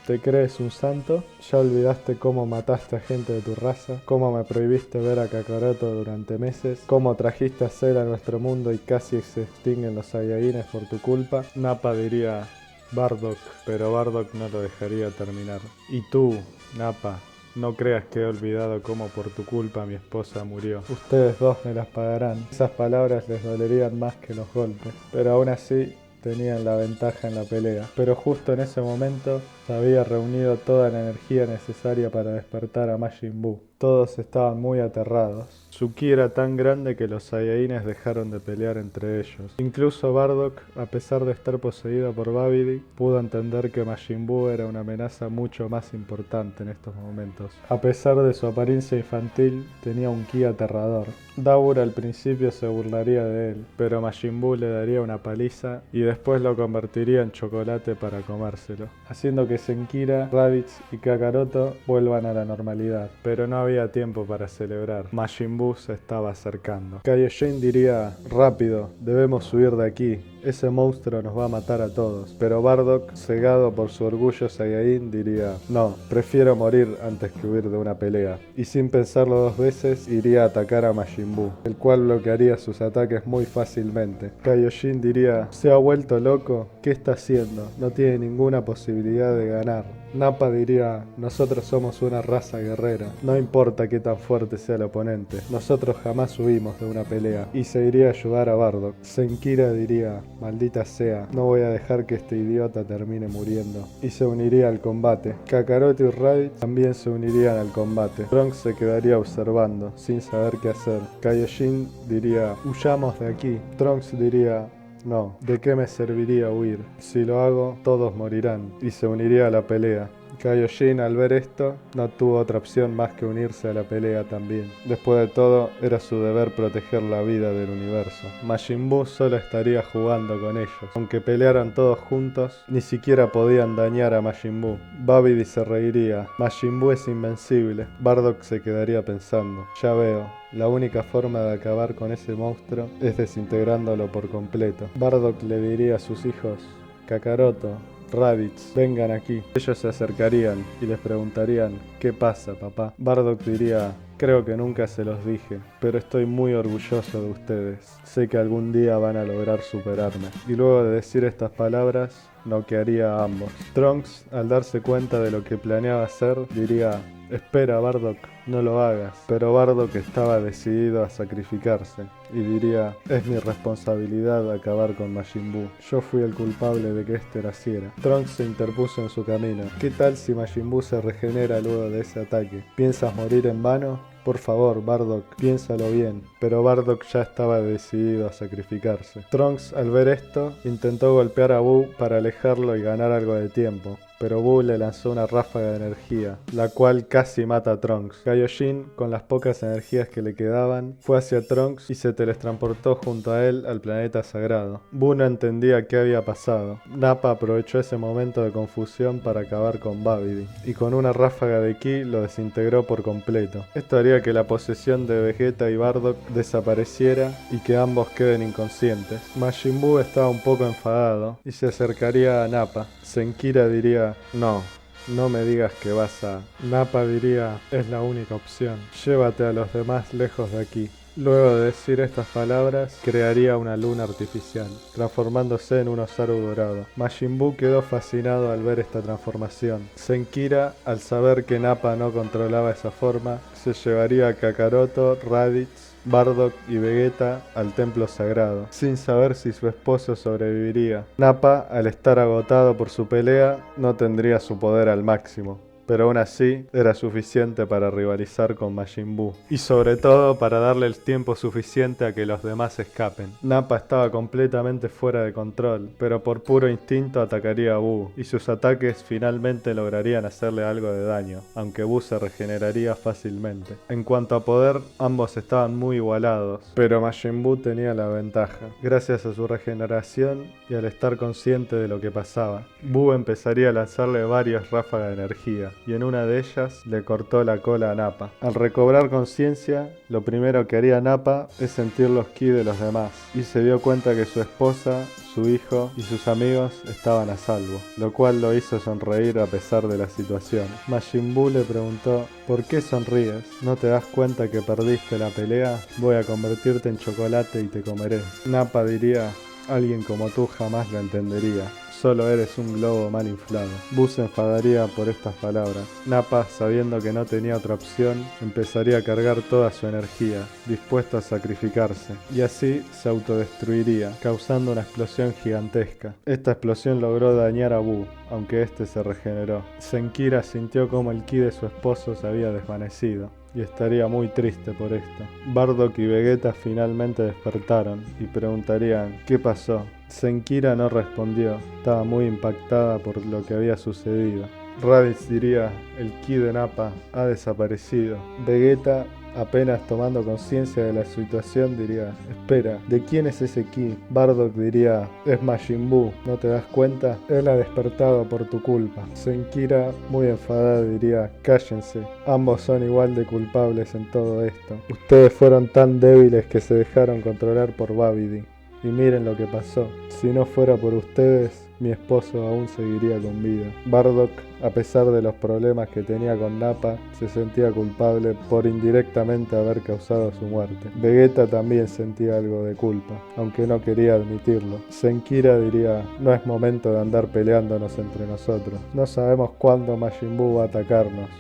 ¿Te crees un santo? ¿Ya olvidaste cómo mataste a gente de tu raza? ¿Cómo me prohibiste ver a Kakaroto durante meses? ¿Cómo trajiste a Cell a nuestro mundo y casi se extinguen los Saiyajines por tu culpa? Nappa diría: Bardock, pero Bardock no lo dejaría terminar. Y tú, Nappa, no creas que he olvidado cómo por tu culpa mi esposa murió. Ustedes dos me las pagarán. Esas palabras les dolerían más que los golpes, pero aún así tenían la ventaja en la pelea. Pero justo en ese momento se había reunido toda la energía necesaria para despertar a Majin Buu. Todos estaban muy aterrados. Su ki era tan grande que los Saiyajines dejaron de pelear entre ellos. Incluso Bardock, a pesar de estar poseído por Babidi, pudo entender que Majin Buu era una amenaza mucho más importante en estos momentos. A pesar de su apariencia infantil, tenía un ki aterrador. Dabura al principio se burlaría de él, pero Majin Buu le daría una paliza y después lo convertiría en chocolate para comérselo, haciendo que Senkira, Raditz y Kakaroto vuelvan a la normalidad. Pero no había tiempo para celebrar. Majin Buu se estaba acercando. Kaioshin diría: rápido, debemos huir de aquí. Ese monstruo nos va a matar a todos. Pero Bardock, cegado por su orgullo Saiyajin, diría: no, prefiero morir antes que huir de una pelea. Y sin pensarlo dos veces, iría a atacar a Majin Buu, el cual bloquearía sus ataques muy fácilmente. Kaioshin diría: ¿se ha vuelto loco? ¿Qué está haciendo? No tiene ninguna posibilidad de ganar. Nappa diría: nosotros somos una raza guerrera, no importa qué tan fuerte sea el oponente, nosotros jamás huimos de una pelea, y se iría a ayudar a Bardock. Senkira diría: maldita sea, no voy a dejar que este idiota termine muriendo, y se uniría al combate. Kakaroto y Raditz también se unirían al combate. Trunks se quedaría observando, sin saber qué hacer. Kaioshin diría: huyamos de aquí. Trunks diría: no, ¿de qué me serviría huir? Si lo hago, todos morirán, y se uniría a la pelea. Kaioshin, al ver esto, no tuvo otra opción más que unirse a la pelea también. Después de todo, era su deber proteger la vida del universo. Majin Buu solo estaría jugando con ellos. Aunque pelearan todos juntos, ni siquiera podían dañar a Majin Buu. Babidi se reiría: Majin Buu es invencible. Bardock se quedaría pensando: ya veo, la única forma de acabar con ese monstruo es desintegrándolo por completo. Bardock le diría a sus hijos: Kakaroto, Raditz, vengan aquí. Ellos se acercarían y les preguntarían: ¿qué pasa, papá? Bardock diría: creo que nunca se los dije, pero estoy muy orgulloso de ustedes. Sé que algún día van a lograr superarme. Y luego de decir estas palabras, noquearía a ambos. Trunks, al darse cuenta de lo que planeaba hacer, diría: espera, Bardock, no lo hagas. Pero Bardock estaba decidido a sacrificarse y diría: es mi responsabilidad acabar con Majin Buu. Yo fui el culpable de que este naciera. Trunks se interpuso en su camino. ¿Qué tal si Majin Buu se regenera luego de ese ataque? ¿Piensas morir en vano? Por favor, Bardock, piénsalo bien. Pero Bardock ya estaba decidido a sacrificarse. Trunks, al ver esto, intentó golpear a Buu para alejarlo y ganar algo de tiempo, pero Buu le lanzó una ráfaga de energía, la cual casi mata a Trunks. Kaioshin, con las pocas energías que le quedaban, fue hacia Trunks y se teletransportó junto a él al planeta sagrado. Buu no entendía qué había pasado. Nappa aprovechó ese momento de confusión para acabar con Babidi, y con una ráfaga de ki lo desintegró por completo. Esto haría que la posesión de Vegeta y Bardock desapareciera y que ambos queden inconscientes. Majin Buu estaba un poco enfadado y se acercaría a Nappa. Senkira diría: no, no me digas que vas a... Nappa diría: es la única opción, llévate a los demás lejos de aquí. Luego de decir estas palabras, crearía una luna artificial, transformándose en un osaru dorado. Majin Buu quedó fascinado al ver esta transformación. Senkira, al saber que Nappa no controlaba esa forma, se llevaría a Kakaroto, Raditz, Bardock y Vegeta al templo sagrado, sin saber si su esposo sobreviviría. Nappa, al estar agotado por su pelea, no tendría su poder al máximo, pero aún así era suficiente para rivalizar con Majin Buu, y sobre todo para darle el tiempo suficiente a que los demás escapen. Nappa estaba completamente fuera de control, pero por puro instinto atacaría a Buu, y sus ataques finalmente lograrían hacerle algo de daño, aunque Buu se regeneraría fácilmente. En cuanto a poder, ambos estaban muy igualados, pero Majin Buu tenía la ventaja. Gracias a su regeneración y al estar consciente de lo que pasaba, Buu empezaría a lanzarle varias ráfagas de energía, y en una de ellas le cortó la cola a Nappa. Al recobrar conciencia, lo primero que haría Nappa es sentir los ki de los demás, y se dio cuenta que su esposa, su hijo y sus amigos estaban a salvo, lo cual lo hizo sonreír a pesar de la situación. Majin Buu le preguntó: ¿por qué sonríes? ¿No te das cuenta que perdiste la pelea? Voy a convertirte en chocolate y te comeré. Nappa diría: alguien como tú jamás lo entendería. Solo eres un globo mal inflado. Buu se enfadaría por estas palabras. Nappa, sabiendo que no tenía otra opción, empezaría a cargar toda su energía, dispuesto a sacrificarse, y así se autodestruiría, causando una explosión gigantesca. Esta explosión logró dañar a Buu, aunque este se regeneró. Zenkira sintió como el ki de su esposo se había desvanecido, y estaría muy triste por esto. Bardock y Vegeta finalmente despertaron y preguntarían: ¿qué pasó? Zenkira no respondió, estaba muy impactada por lo que había sucedido. Raditz diría: el ki de Nappa ha desaparecido. Vegeta, apenas tomando conciencia de la situación, diría: espera, ¿de quién es ese ki? Bardock diría: es Majin Buu, ¿no te das cuenta? Él ha despertado por tu culpa. Zenkira, muy enfadada, diría: cállense, ambos son igual de culpables en todo esto. Ustedes fueron tan débiles que se dejaron controlar por Babidi. Y miren lo que pasó. Si no fuera por ustedes, mi esposo aún seguiría con vida. Bardock, a pesar de los problemas que tenía con Nappa, se sentía culpable por indirectamente haber causado su muerte. Vegeta también sentía algo de culpa, aunque no quería admitirlo. Zenkira diría: no es momento de andar peleándonos entre nosotros. No sabemos cuándo Majin Buu va a atacarnos.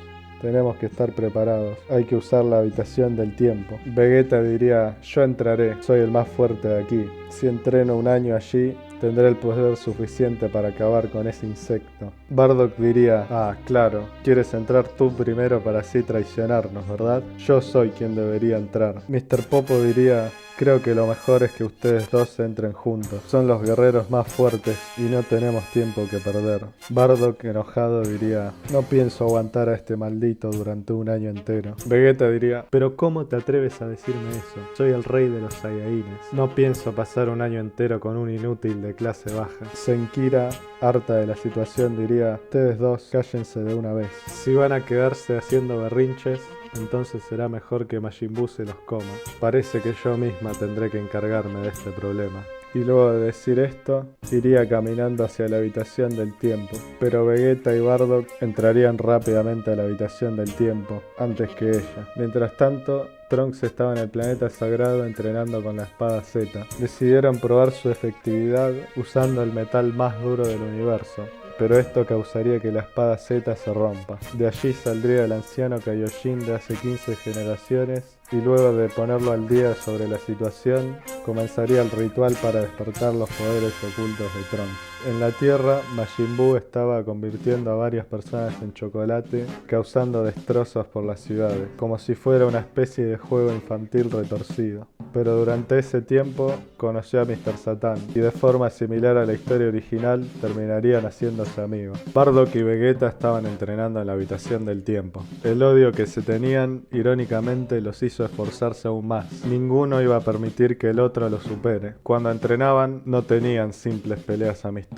Tenemos que estar preparados. Hay que usar la habitación del tiempo. Vegeta diría: yo entraré, soy el más fuerte de aquí. Si entreno un año allí, tendré el poder suficiente para acabar con ese insecto. Bardock diría: ah, claro, quieres entrar tú primero para así traicionarnos, ¿verdad? Yo soy quien debería entrar. Mr. Popo diría: creo que lo mejor es que ustedes dos entren juntos. Son los guerreros más fuertes y no tenemos tiempo que perder. Bardock, enojado, diría: no pienso aguantar a este maldito durante un año entero. Vegeta diría: pero ¿cómo te atreves a decirme eso? Soy el rey de los Saiyajines. No pienso pasar un año entero con un inútil de clase baja. Zenkira, harta de la situación, diría: ustedes dos cállense de una vez. Si van a quedarse haciendo berrinches, entonces será mejor que Majin Buu se los coma. Parece que yo misma tendré que encargarme de este problema. Y luego de decir esto, iría caminando hacia la habitación del tiempo. Pero Vegeta y Bardock entrarían rápidamente a la habitación del tiempo, antes que ella. Mientras tanto, Trunks estaba en el planeta sagrado entrenando con la espada Z. Decidieron probar su efectividad usando el metal más duro del universo, pero esto causaría que la espada Z se rompa. De allí saldría el anciano Kaioshin de hace 15 generaciones, y luego de ponerlo al día sobre la situación, comenzaría el ritual para despertar los poderes ocultos de Trunks. En la Tierra, Majin Buu estaba convirtiendo a varias personas en chocolate, causando destrozos por las ciudades, como si fuera una especie de juego infantil retorcido. Pero durante ese tiempo conoció a Mr. Satan, y de forma similar a la historia original, terminarían haciéndose amigos. Bardock y Vegeta estaban entrenando en la habitación del tiempo. El odio que se tenían, irónicamente, los hizo esforzarse aún más. Ninguno iba a permitir que el otro lo supere. Cuando entrenaban, no tenían simples peleas amistosas.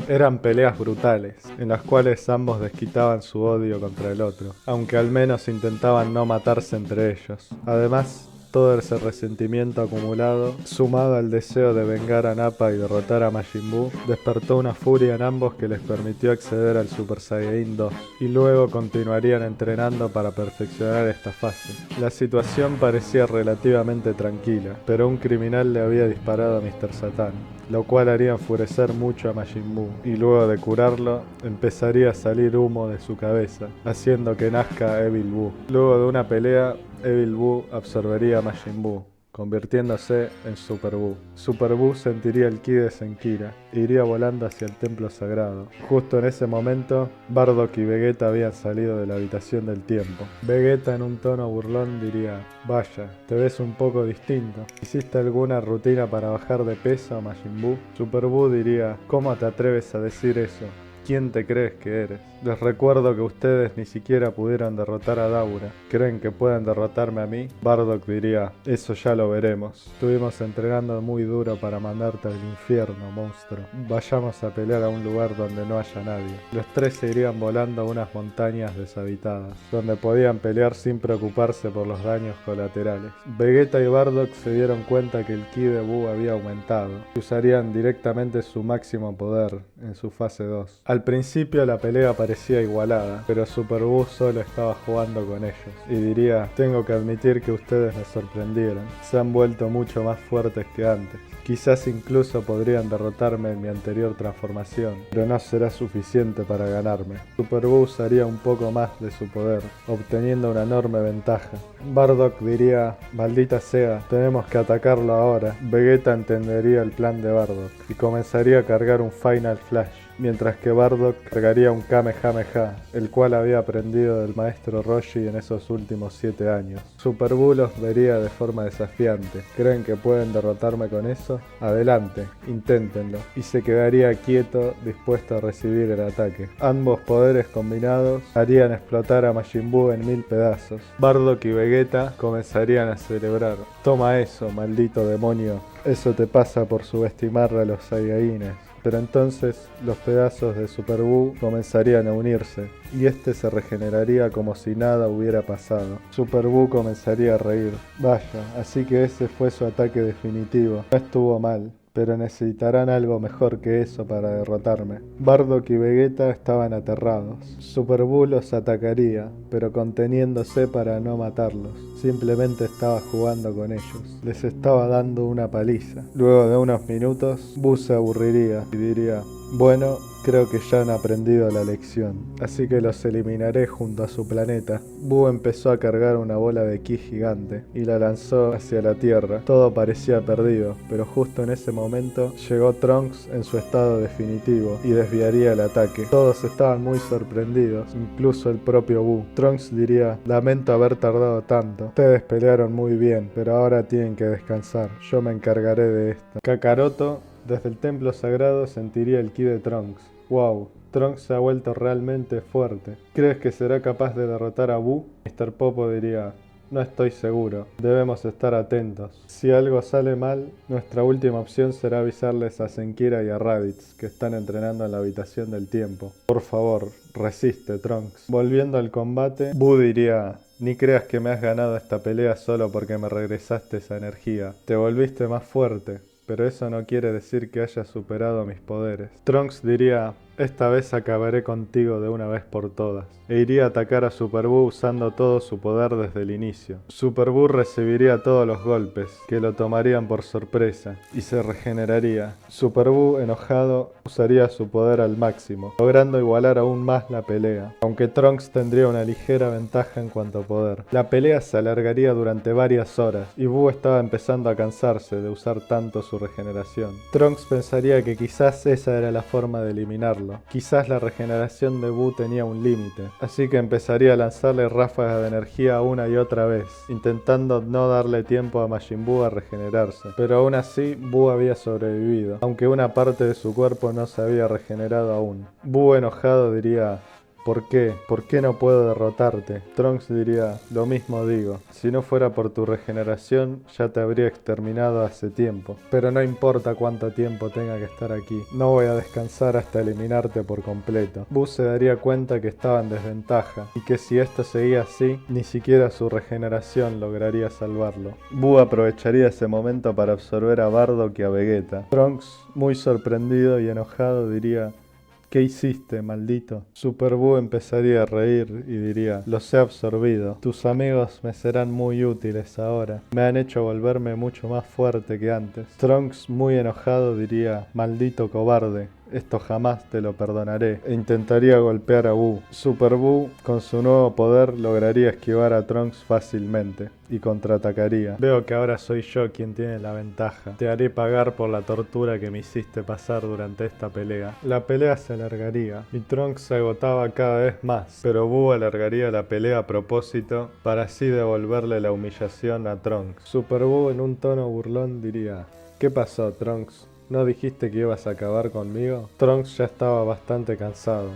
Eran peleas brutales, en las cuales ambos desquitaban su odio contra el otro, aunque al menos intentaban no matarse entre ellos. Además, todo ese resentimiento acumulado, sumado al deseo de vengar a Nappa y derrotar a Majin Buu, despertó una furia en ambos que les permitió acceder al Super Saiyajin 2, y luego continuarían entrenando para perfeccionar esta fase. La situación parecía relativamente tranquila, pero un criminal le había disparado a Mr. Satan, lo cual haría enfurecer mucho a Majin Buu, y luego de curarlo, empezaría a salir humo de su cabeza, haciendo que nazca Evil Buu. Luego de una pelea, Evil Buu absorbería a Majin Buu, convirtiéndose en Super Buu. Super Buu sentiría el ki de Zenkira e iría volando hacia el templo sagrado. Justo en ese momento, Bardock y Vegeta habían salido de la habitación del tiempo. Vegeta en un tono burlón diría: vaya, te ves un poco distinto. ¿Hiciste alguna rutina para bajar de peso, Majin Buu? Super Buu diría: ¿cómo te atreves a decir eso? ¿Quién te crees que eres? Les recuerdo que ustedes ni siquiera pudieron derrotar a Daura. ¿Creen que pueden derrotarme a mí? Bardock diría: eso ya lo veremos. Estuvimos entrenando muy duro para mandarte al infierno, monstruo. Vayamos a pelear a un lugar donde no haya nadie. Los tres se irían volando a unas montañas deshabitadas, donde podían pelear sin preocuparse por los daños colaterales. Vegeta y Bardock se dieron cuenta que el ki de Buu había aumentado y usarían directamente su máximo poder en su fase 2. Al principio la pelea parecía igualada, pero Super Buu solo estaba jugando con ellos y diría: tengo que admitir que ustedes me sorprendieron, se han vuelto mucho más fuertes que antes. Quizás incluso podrían derrotarme en mi anterior transformación, pero no será suficiente para ganarme. Super Buu usaría un poco más de su poder, obteniendo una enorme ventaja. Bardock diría: maldita sea, tenemos que atacarlo ahora. Vegeta entendería el plan de Bardock y comenzaría a cargar un Final Flash, mientras que Bardock cargaría un Kamehameha, el cual había aprendido del maestro Roshi en esos últimos 7 años. Super Buu los vería de forma desafiante. ¿Creen que pueden derrotarme con eso? Adelante, inténtenlo. Y se quedaría quieto, dispuesto a recibir el ataque. Ambos poderes combinados harían explotar a Majin Buu en 1000 pedazos. Bardock y Vegeta comenzarían a celebrar. Toma eso, maldito demonio. Eso te pasa por subestimar a los Saiyajines. Pero entonces los pedazos de Super Buu comenzarían a unirse, y este se regeneraría como si nada hubiera pasado. Super Buu comenzaría a reír. Vaya, así que ese fue su ataque definitivo. No estuvo mal, pero necesitarán algo mejor que eso para derrotarme. Bardock y Vegeta estaban aterrados. Super Buu los atacaría, pero conteniéndose para no matarlos. Simplemente estaba jugando con ellos. Les estaba dando una paliza. Luego de unos minutos, Buu se aburriría y diría: bueno, creo que ya han aprendido la lección, así que los eliminaré junto a su planeta. Buu empezó a cargar una bola de ki gigante y la lanzó hacia la Tierra. Todo parecía perdido, pero justo en ese momento llegó Trunks en su estado definitivo y desviaría el ataque. Todos estaban muy sorprendidos, incluso el propio Buu. Trunks diría: lamento haber tardado tanto. Ustedes pelearon muy bien, pero ahora tienen que descansar. Yo me encargaré de esto. Kakaroto, desde el templo sagrado, sentiría el ki de Trunks. Wow, Trunks se ha vuelto realmente fuerte. ¿Crees que será capaz de derrotar a Buu? Mr. Popo diría: no estoy seguro, debemos estar atentos. Si algo sale mal, nuestra última opción será avisarles a Zenkira y a Raditz, que están entrenando en la habitación del tiempo. Por favor, resiste, Trunks. Volviendo al combate, Buu diría: ni creas que me has ganado esta pelea solo porque me regresaste esa energía. Te volviste más fuerte, pero eso no quiere decir que hayas superado mis poderes. Trunks diría: esta vez acabaré contigo de una vez por todas. E iría a atacar a Super Buu usando todo su poder desde el inicio. Super Buu recibiría todos los golpes, que lo tomarían por sorpresa, y se regeneraría. Super Buu, enojado, usaría su poder al máximo, logrando igualar aún más la pelea, aunque Trunks tendría una ligera ventaja en cuanto a poder. La pelea se alargaría durante varias horas, y Buu estaba empezando a cansarse de usar tanto su regeneración. Trunks pensaría que quizás esa era la forma de eliminarlo. Quizás la regeneración de Buu tenía un límite, así que empezaría a lanzarle ráfagas de energía una y otra vez, intentando no darle tiempo a Majin Buu a regenerarse. Pero aún así, Buu había sobrevivido, aunque una parte de su cuerpo no se había regenerado aún. Buu, enojado, diría: ¿por qué? ¿Por qué no puedo derrotarte? Trunks diría: lo mismo digo. Si no fuera por tu regeneración, ya te habría exterminado hace tiempo. Pero no importa cuánto tiempo tenga que estar aquí. No voy a descansar hasta eliminarte por completo. Buu se daría cuenta que estaba en desventaja, y que si esto seguía así, ni siquiera su regeneración lograría salvarlo. Buu aprovecharía ese momento para absorber a Bardock y a Vegeta. Trunks, muy sorprendido y enojado, diría: ¿qué hiciste, maldito? Super Buu empezaría a reír y diría: los he absorbido. Tus amigos me serán muy útiles ahora. Me han hecho volverme mucho más fuerte que antes. Trunks, muy enojado, diría: maldito cobarde. esto jamás te lo perdonaré. E intentaría golpear a Buu. Super Buu, con su nuevo poder, lograría esquivar a Trunks fácilmente y contraatacaría. Veo que ahora soy yo quien tiene la ventaja. Te haré pagar por la tortura que me hiciste pasar durante esta pelea. La pelea se alargaría y Trunks se agotaba cada vez más, pero Buu alargaría la pelea a propósito para así devolverle la humillación a Trunks. Super Buu, en un tono burlón, diría: ¿qué pasó, Trunks? ¿No dijiste que ibas a acabar conmigo? Trunks ya estaba bastante cansado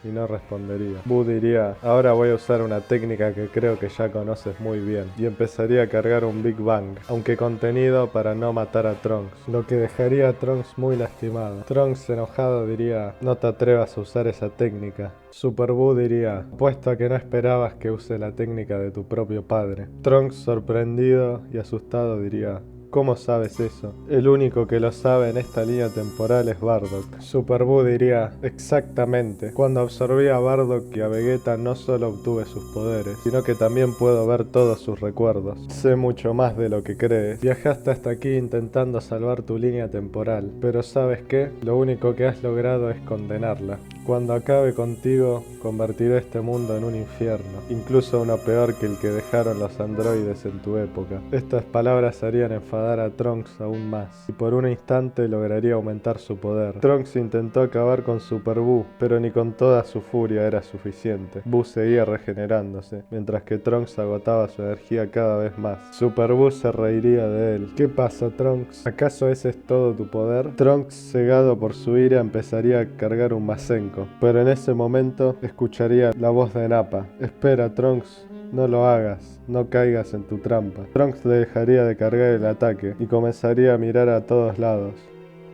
y no respondería. Buu diría: ahora voy a usar una técnica que creo que ya conoces muy bien, y empezaría a cargar un Big Bang, aunque contenido, para no matar a Trunks, lo que dejaría a Trunks muy lastimado. Trunks, enojado, diría: no te atrevas a usar esa técnica. Super Buu diría: apuesto a que no esperabas que use la técnica de tu propio padre. Trunks, sorprendido y asustado, diría: ¿cómo sabes eso? El único que lo sabe en esta línea temporal es Bardock. Super Buu diría: exactamente. Cuando absorbí a Bardock y a Vegeta no solo obtuve sus poderes, sino que también puedo ver todos sus recuerdos. Sé mucho más de lo que crees. Viajaste hasta aquí intentando salvar tu línea temporal, pero ¿sabes qué? Lo único que has logrado es condenarla. Cuando acabe contigo, convertiré este mundo en un infierno, incluso uno peor que el que dejaron los androides en tu época. Estas palabras harían enfadar a Trunks aún más, y por un instante lograría aumentar su poder. Trunks intentó acabar con Super Buu, pero ni con toda su furia era suficiente. Buu seguía regenerándose, mientras que Trunks agotaba su energía cada vez más. Super Buu se reiría de él. ¿Qué pasa, Trunks? ¿Acaso ese es todo tu poder? Trunks, cegado por su ira, empezaría a cargar un Masenko. Pero en ese momento escucharía la voz de Nappa: espera, Trunks, no lo hagas, no caigas en tu trampa. Trunks dejaría de cargar el ataque y comenzaría a mirar a todos lados.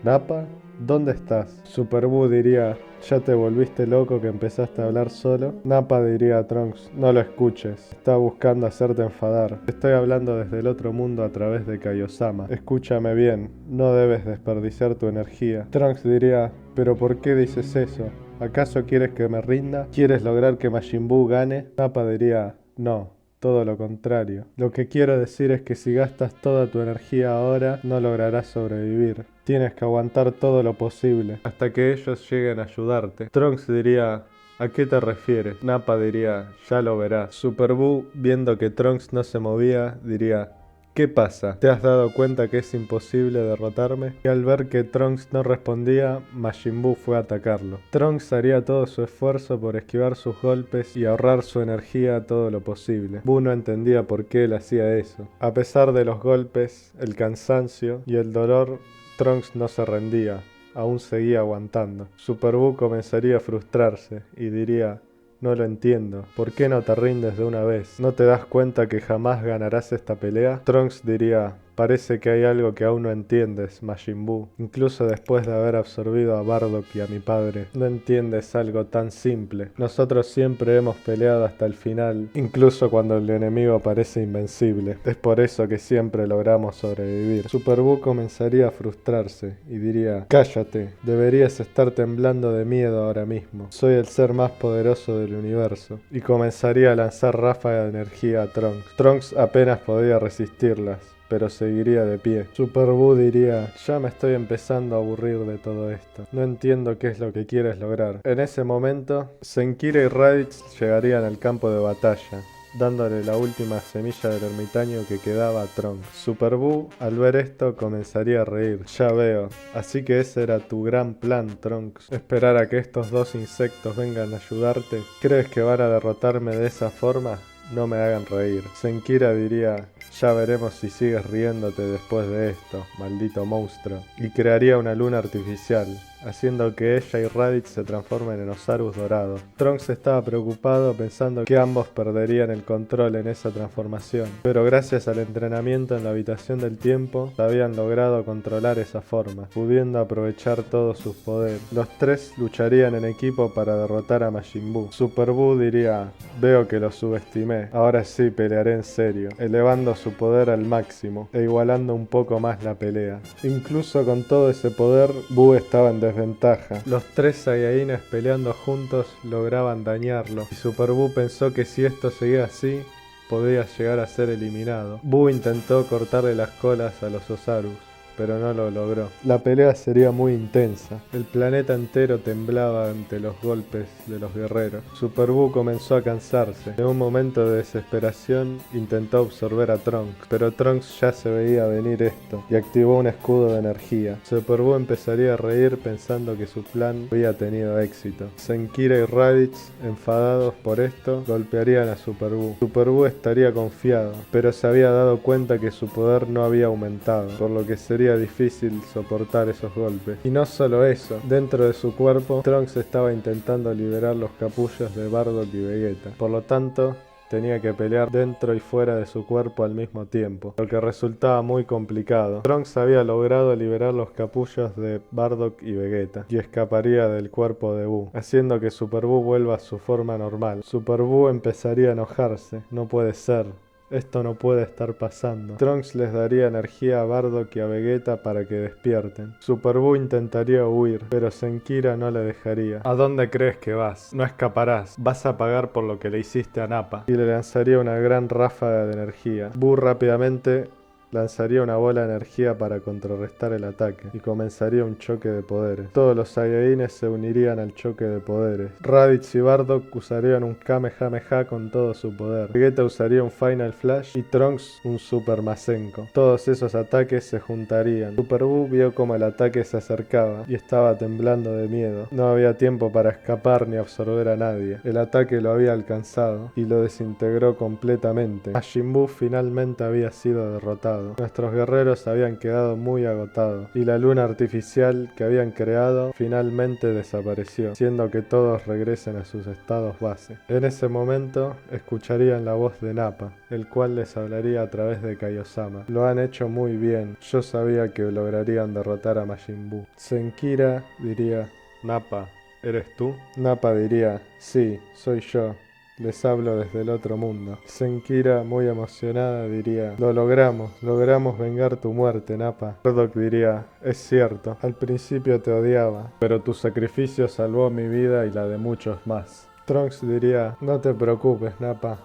¿Nappa? ¿Dónde estás? Super Buu diría: ¿ya te volviste loco que empezaste a hablar solo? Nappa diría a Trunks: no lo escuches, está buscando hacerte enfadar. Estoy hablando desde el otro mundo a través de Kaiosama. Escúchame bien, no debes desperdiciar tu energía. Trunks diría: ¿pero por qué dices eso? ¿Acaso quieres que me rinda? ¿Quieres lograr que Majin Buu gane? Nappa diría: no, todo lo contrario. Lo que quiero decir es que si gastas toda tu energía ahora, no lograrás sobrevivir. Tienes que aguantar todo lo posible, hasta que ellos lleguen a ayudarte. Trunks diría: ¿a qué te refieres? Nappa diría: ya lo verás. Super Buu, viendo que Trunks no se movía, diría: ¿qué pasa? ¿Te has dado cuenta que es imposible derrotarme? Y al ver que Trunks no respondía, Majin Buu fue a atacarlo. Trunks haría todo su esfuerzo por esquivar sus golpes y ahorrar su energía todo lo posible. Buu no entendía por qué él hacía eso. A pesar de los golpes, el cansancio y el dolor, Trunks no se rendía, aún seguía aguantando. Super Buu comenzaría a frustrarse y diría: no lo entiendo. ¿Por qué no te rindes de una vez? ¿No te das cuenta que jamás ganarás esta pelea? Trunks diría: parece que hay algo que aún no entiendes, Majin Buu. Incluso después de haber absorbido a Bardock y a mi padre, no entiendes algo tan simple. Nosotros siempre hemos peleado hasta el final, incluso cuando el enemigo parece invencible. Es por eso que siempre logramos sobrevivir. Super Buu comenzaría a frustrarse y diría: cállate, deberías estar temblando de miedo ahora mismo. Soy el ser más poderoso del universo. Y comenzaría a lanzar ráfagas de energía a Trunks. Trunks apenas podía resistirlas, pero seguiría de pie. Super Buu diría: ya me estoy empezando a aburrir de todo esto. No entiendo qué es lo que quieres lograr. En ese momento, Zenkira y Raditz llegarían al campo de batalla, dándole la última semilla del ermitaño que quedaba a Trunks. Super Buu, al ver esto, comenzaría a reír. Ya veo, así que ese era tu gran plan, Trunks. Esperar a que estos dos insectos vengan a ayudarte. ¿Crees que van a derrotarme de esa forma? No me hagan reír. Zenkira diría: ya veremos si sigues riéndote después de esto, maldito monstruo. Y crearía una luna artificial, haciendo que ella y Raditz se transformen en Ozarus dorados. Trunks estaba preocupado pensando que ambos perderían el control en esa transformación, pero gracias al entrenamiento en la habitación del tiempo, habían logrado controlar esa forma, pudiendo aprovechar todos sus poderes. Los tres lucharían en equipo para derrotar a Majin Buu. Super Buu diría: veo que lo subestimé, ahora sí pelearé en serio, elevando su poder al máximo e igualando un poco más la pelea. Incluso con todo ese poder, Buu estaba en desventaja. Los tres Saiyajines peleando juntos lograban dañarlo, y Super Buu pensó que si esto seguía así, podría llegar a ser eliminado. Buu intentó cortarle las colas a los Ozarus, pero no lo logró. La pelea sería muy intensa. El planeta entero temblaba ante los golpes de los guerreros. Super Buu comenzó a cansarse. En un momento de desesperación intentó absorber a Trunks, pero Trunks ya se veía venir esto y activó un escudo de energía. Super Buu empezaría a reír pensando que su plan había tenido éxito. Zenkira y Raditz, enfadados por esto, golpearían a Super Buu. Super Buu estaría confiado, pero se había dado cuenta que su poder no había aumentado, por lo que sería difícil soportar esos golpes. Y no solo eso, dentro de su cuerpo, Trunks estaba intentando liberar los capullos de Bardock y Vegeta. Por lo tanto, tenía que pelear dentro y fuera de su cuerpo al mismo tiempo, lo que resultaba muy complicado. Trunks había logrado liberar los capullos de Bardock y Vegeta, y escaparía del cuerpo de Buu, haciendo que Super Buu vuelva a su forma normal. Super Buu empezaría a enojarse. No puede ser. Esto no puede estar pasando. Trunks les daría energía a Bardock y a Vegeta para que despierten. Super Buu intentaría huir, pero Zenkira no le dejaría. ¿A dónde crees que vas? No escaparás. Vas a pagar por lo que le hiciste a Nappa. Y le lanzaría una gran ráfaga de energía. Buu rápidamente lanzaría una bola de energía para contrarrestar el ataque y comenzaría un choque de poderes. Todos los Saiyajines se unirían al choque de poderes. Raditz y Bardock usarían un Kamehameha con todo su poder. Vegeta usaría un Final Flash y Trunks un Super Masenko. Todos esos ataques se juntarían. Super Buu vio cómo el ataque se acercaba y estaba temblando de miedo. No había tiempo para escapar ni absorber a nadie. El ataque lo había alcanzado y lo desintegró completamente. Majin Buu finalmente había sido derrotado. Nuestros guerreros habían quedado muy agotados y la luna artificial que habían creado finalmente desapareció, haciendo que todos regresen a sus estados base. En ese momento escucharían la voz de Nappa, el cual les hablaría a través de Kaiosama. Lo han hecho muy bien, yo sabía que lograrían derrotar a Majin Buu. Zenkira diría: Nappa, ¿eres tú? Nappa diría: sí, soy yo. Les hablo desde el otro mundo. Zenkira, muy emocionada, diría: lo logramos vengar tu muerte, Nappa. Bardock diría: es cierto, al principio te odiaba, pero tu sacrificio salvó mi vida y la de muchos más. Trunks diría: no te preocupes, Nappa.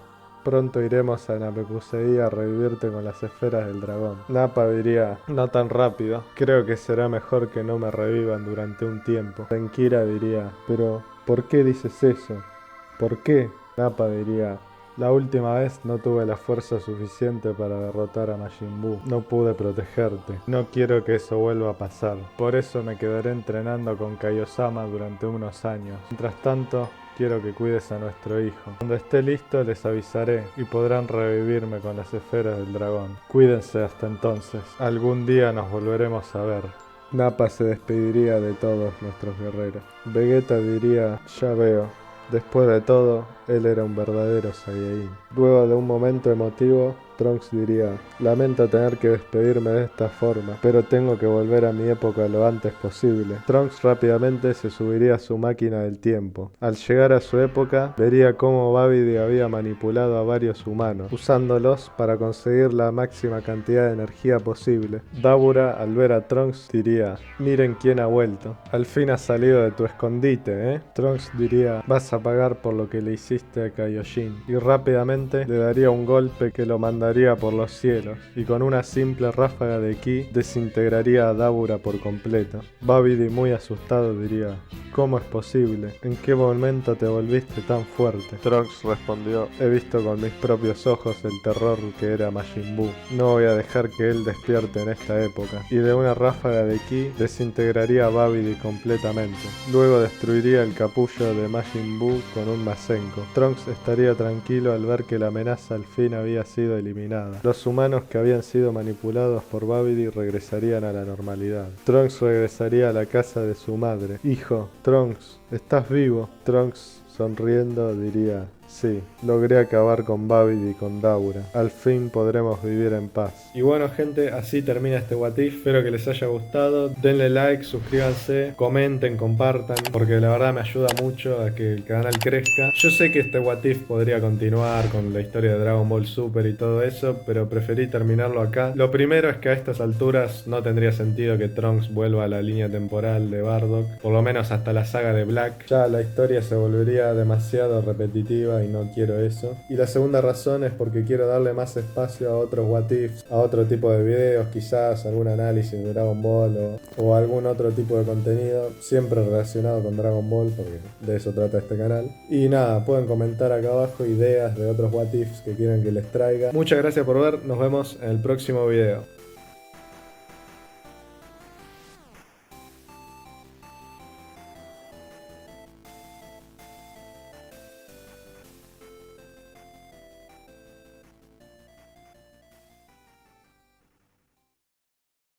Pronto iremos a Namekusei a revivirte con las esferas del dragón. Nappa diría: no tan rápido, creo que será mejor que no me revivan durante un tiempo. Zenkira diría: pero, ¿por qué dices eso? ¿Por qué? Nappa diría: la última vez no tuve la fuerza suficiente para derrotar a Majin Buu. No pude protegerte. No quiero que eso vuelva a pasar. Por eso me quedaré entrenando con Kaiosama durante unos años. Mientras tanto, quiero que cuides a nuestro hijo. Cuando esté listo les avisaré y podrán revivirme con las esferas del dragón. Cuídense hasta entonces. Algún día nos volveremos a ver. Nappa se despediría de todos nuestros guerreros. Vegeta diría: ya veo. Después de todo, él era un verdadero Saiyajin. Luego de un momento emotivo, Trunks diría: lamento tener que despedirme de esta forma, pero tengo que volver a mi época lo antes posible. Trunks rápidamente se subiría a su máquina del tiempo. Al llegar a su época, vería cómo Babidi había manipulado a varios humanos, usándolos para conseguir la máxima cantidad de energía posible. Dabura, al ver a Trunks, diría: miren quién ha vuelto. Al fin has salido de tu escondite, ¿eh? Trunks diría: vas a pagar por lo que le hiciste a Kaioshin. Y rápidamente le daría un golpe que lo mandaría por los cielos, y con una simple ráfaga de ki desintegraría a Dabura por completo. Babidi, muy asustado, diría: ¿cómo es posible? ¿En qué momento te volviste tan fuerte? Trunks respondió: he visto con mis propios ojos el terror que era Majin Buu. No voy a dejar que él despierte en esta época. Y de una ráfaga de ki desintegraría a Babidi completamente. Luego destruiría el capullo de Majin Buu con un Masenko. Trunks estaría tranquilo al ver que la amenaza al fin había sido eliminada. Los humanos que habían sido manipulados por Babidi regresarían a la normalidad. Trunks regresaría a la casa de su madre. Hijo, Trunks, ¿estás vivo? Trunks, sonriendo, diría: sí, logré acabar con Babidi y con Dabura. Al fin podremos vivir en paz. Y bueno, gente, así termina este What If. Espero que les haya gustado. Denle like, suscríbanse, comenten, compartan, porque la verdad me ayuda mucho a que el canal crezca. Yo sé que este What If podría continuar con la historia de Dragon Ball Super y todo eso, pero preferí terminarlo acá. Lo primero es que a estas alturas no tendría sentido que Trunks vuelva a la línea temporal de Bardock, por lo menos hasta la saga de Black. Ya la historia se volvería demasiado repetitiva y no quiero eso. Y la segunda razón es porque quiero darle más espacio a otros what ifs, a otro tipo de videos, quizás algún análisis de Dragon Ball o algún otro tipo de contenido, siempre relacionado con Dragon Ball, porque de eso trata este canal. Y nada, pueden comentar acá abajo ideas de otros what ifs que quieran que les traiga. Muchas gracias por ver, nos vemos en el próximo video.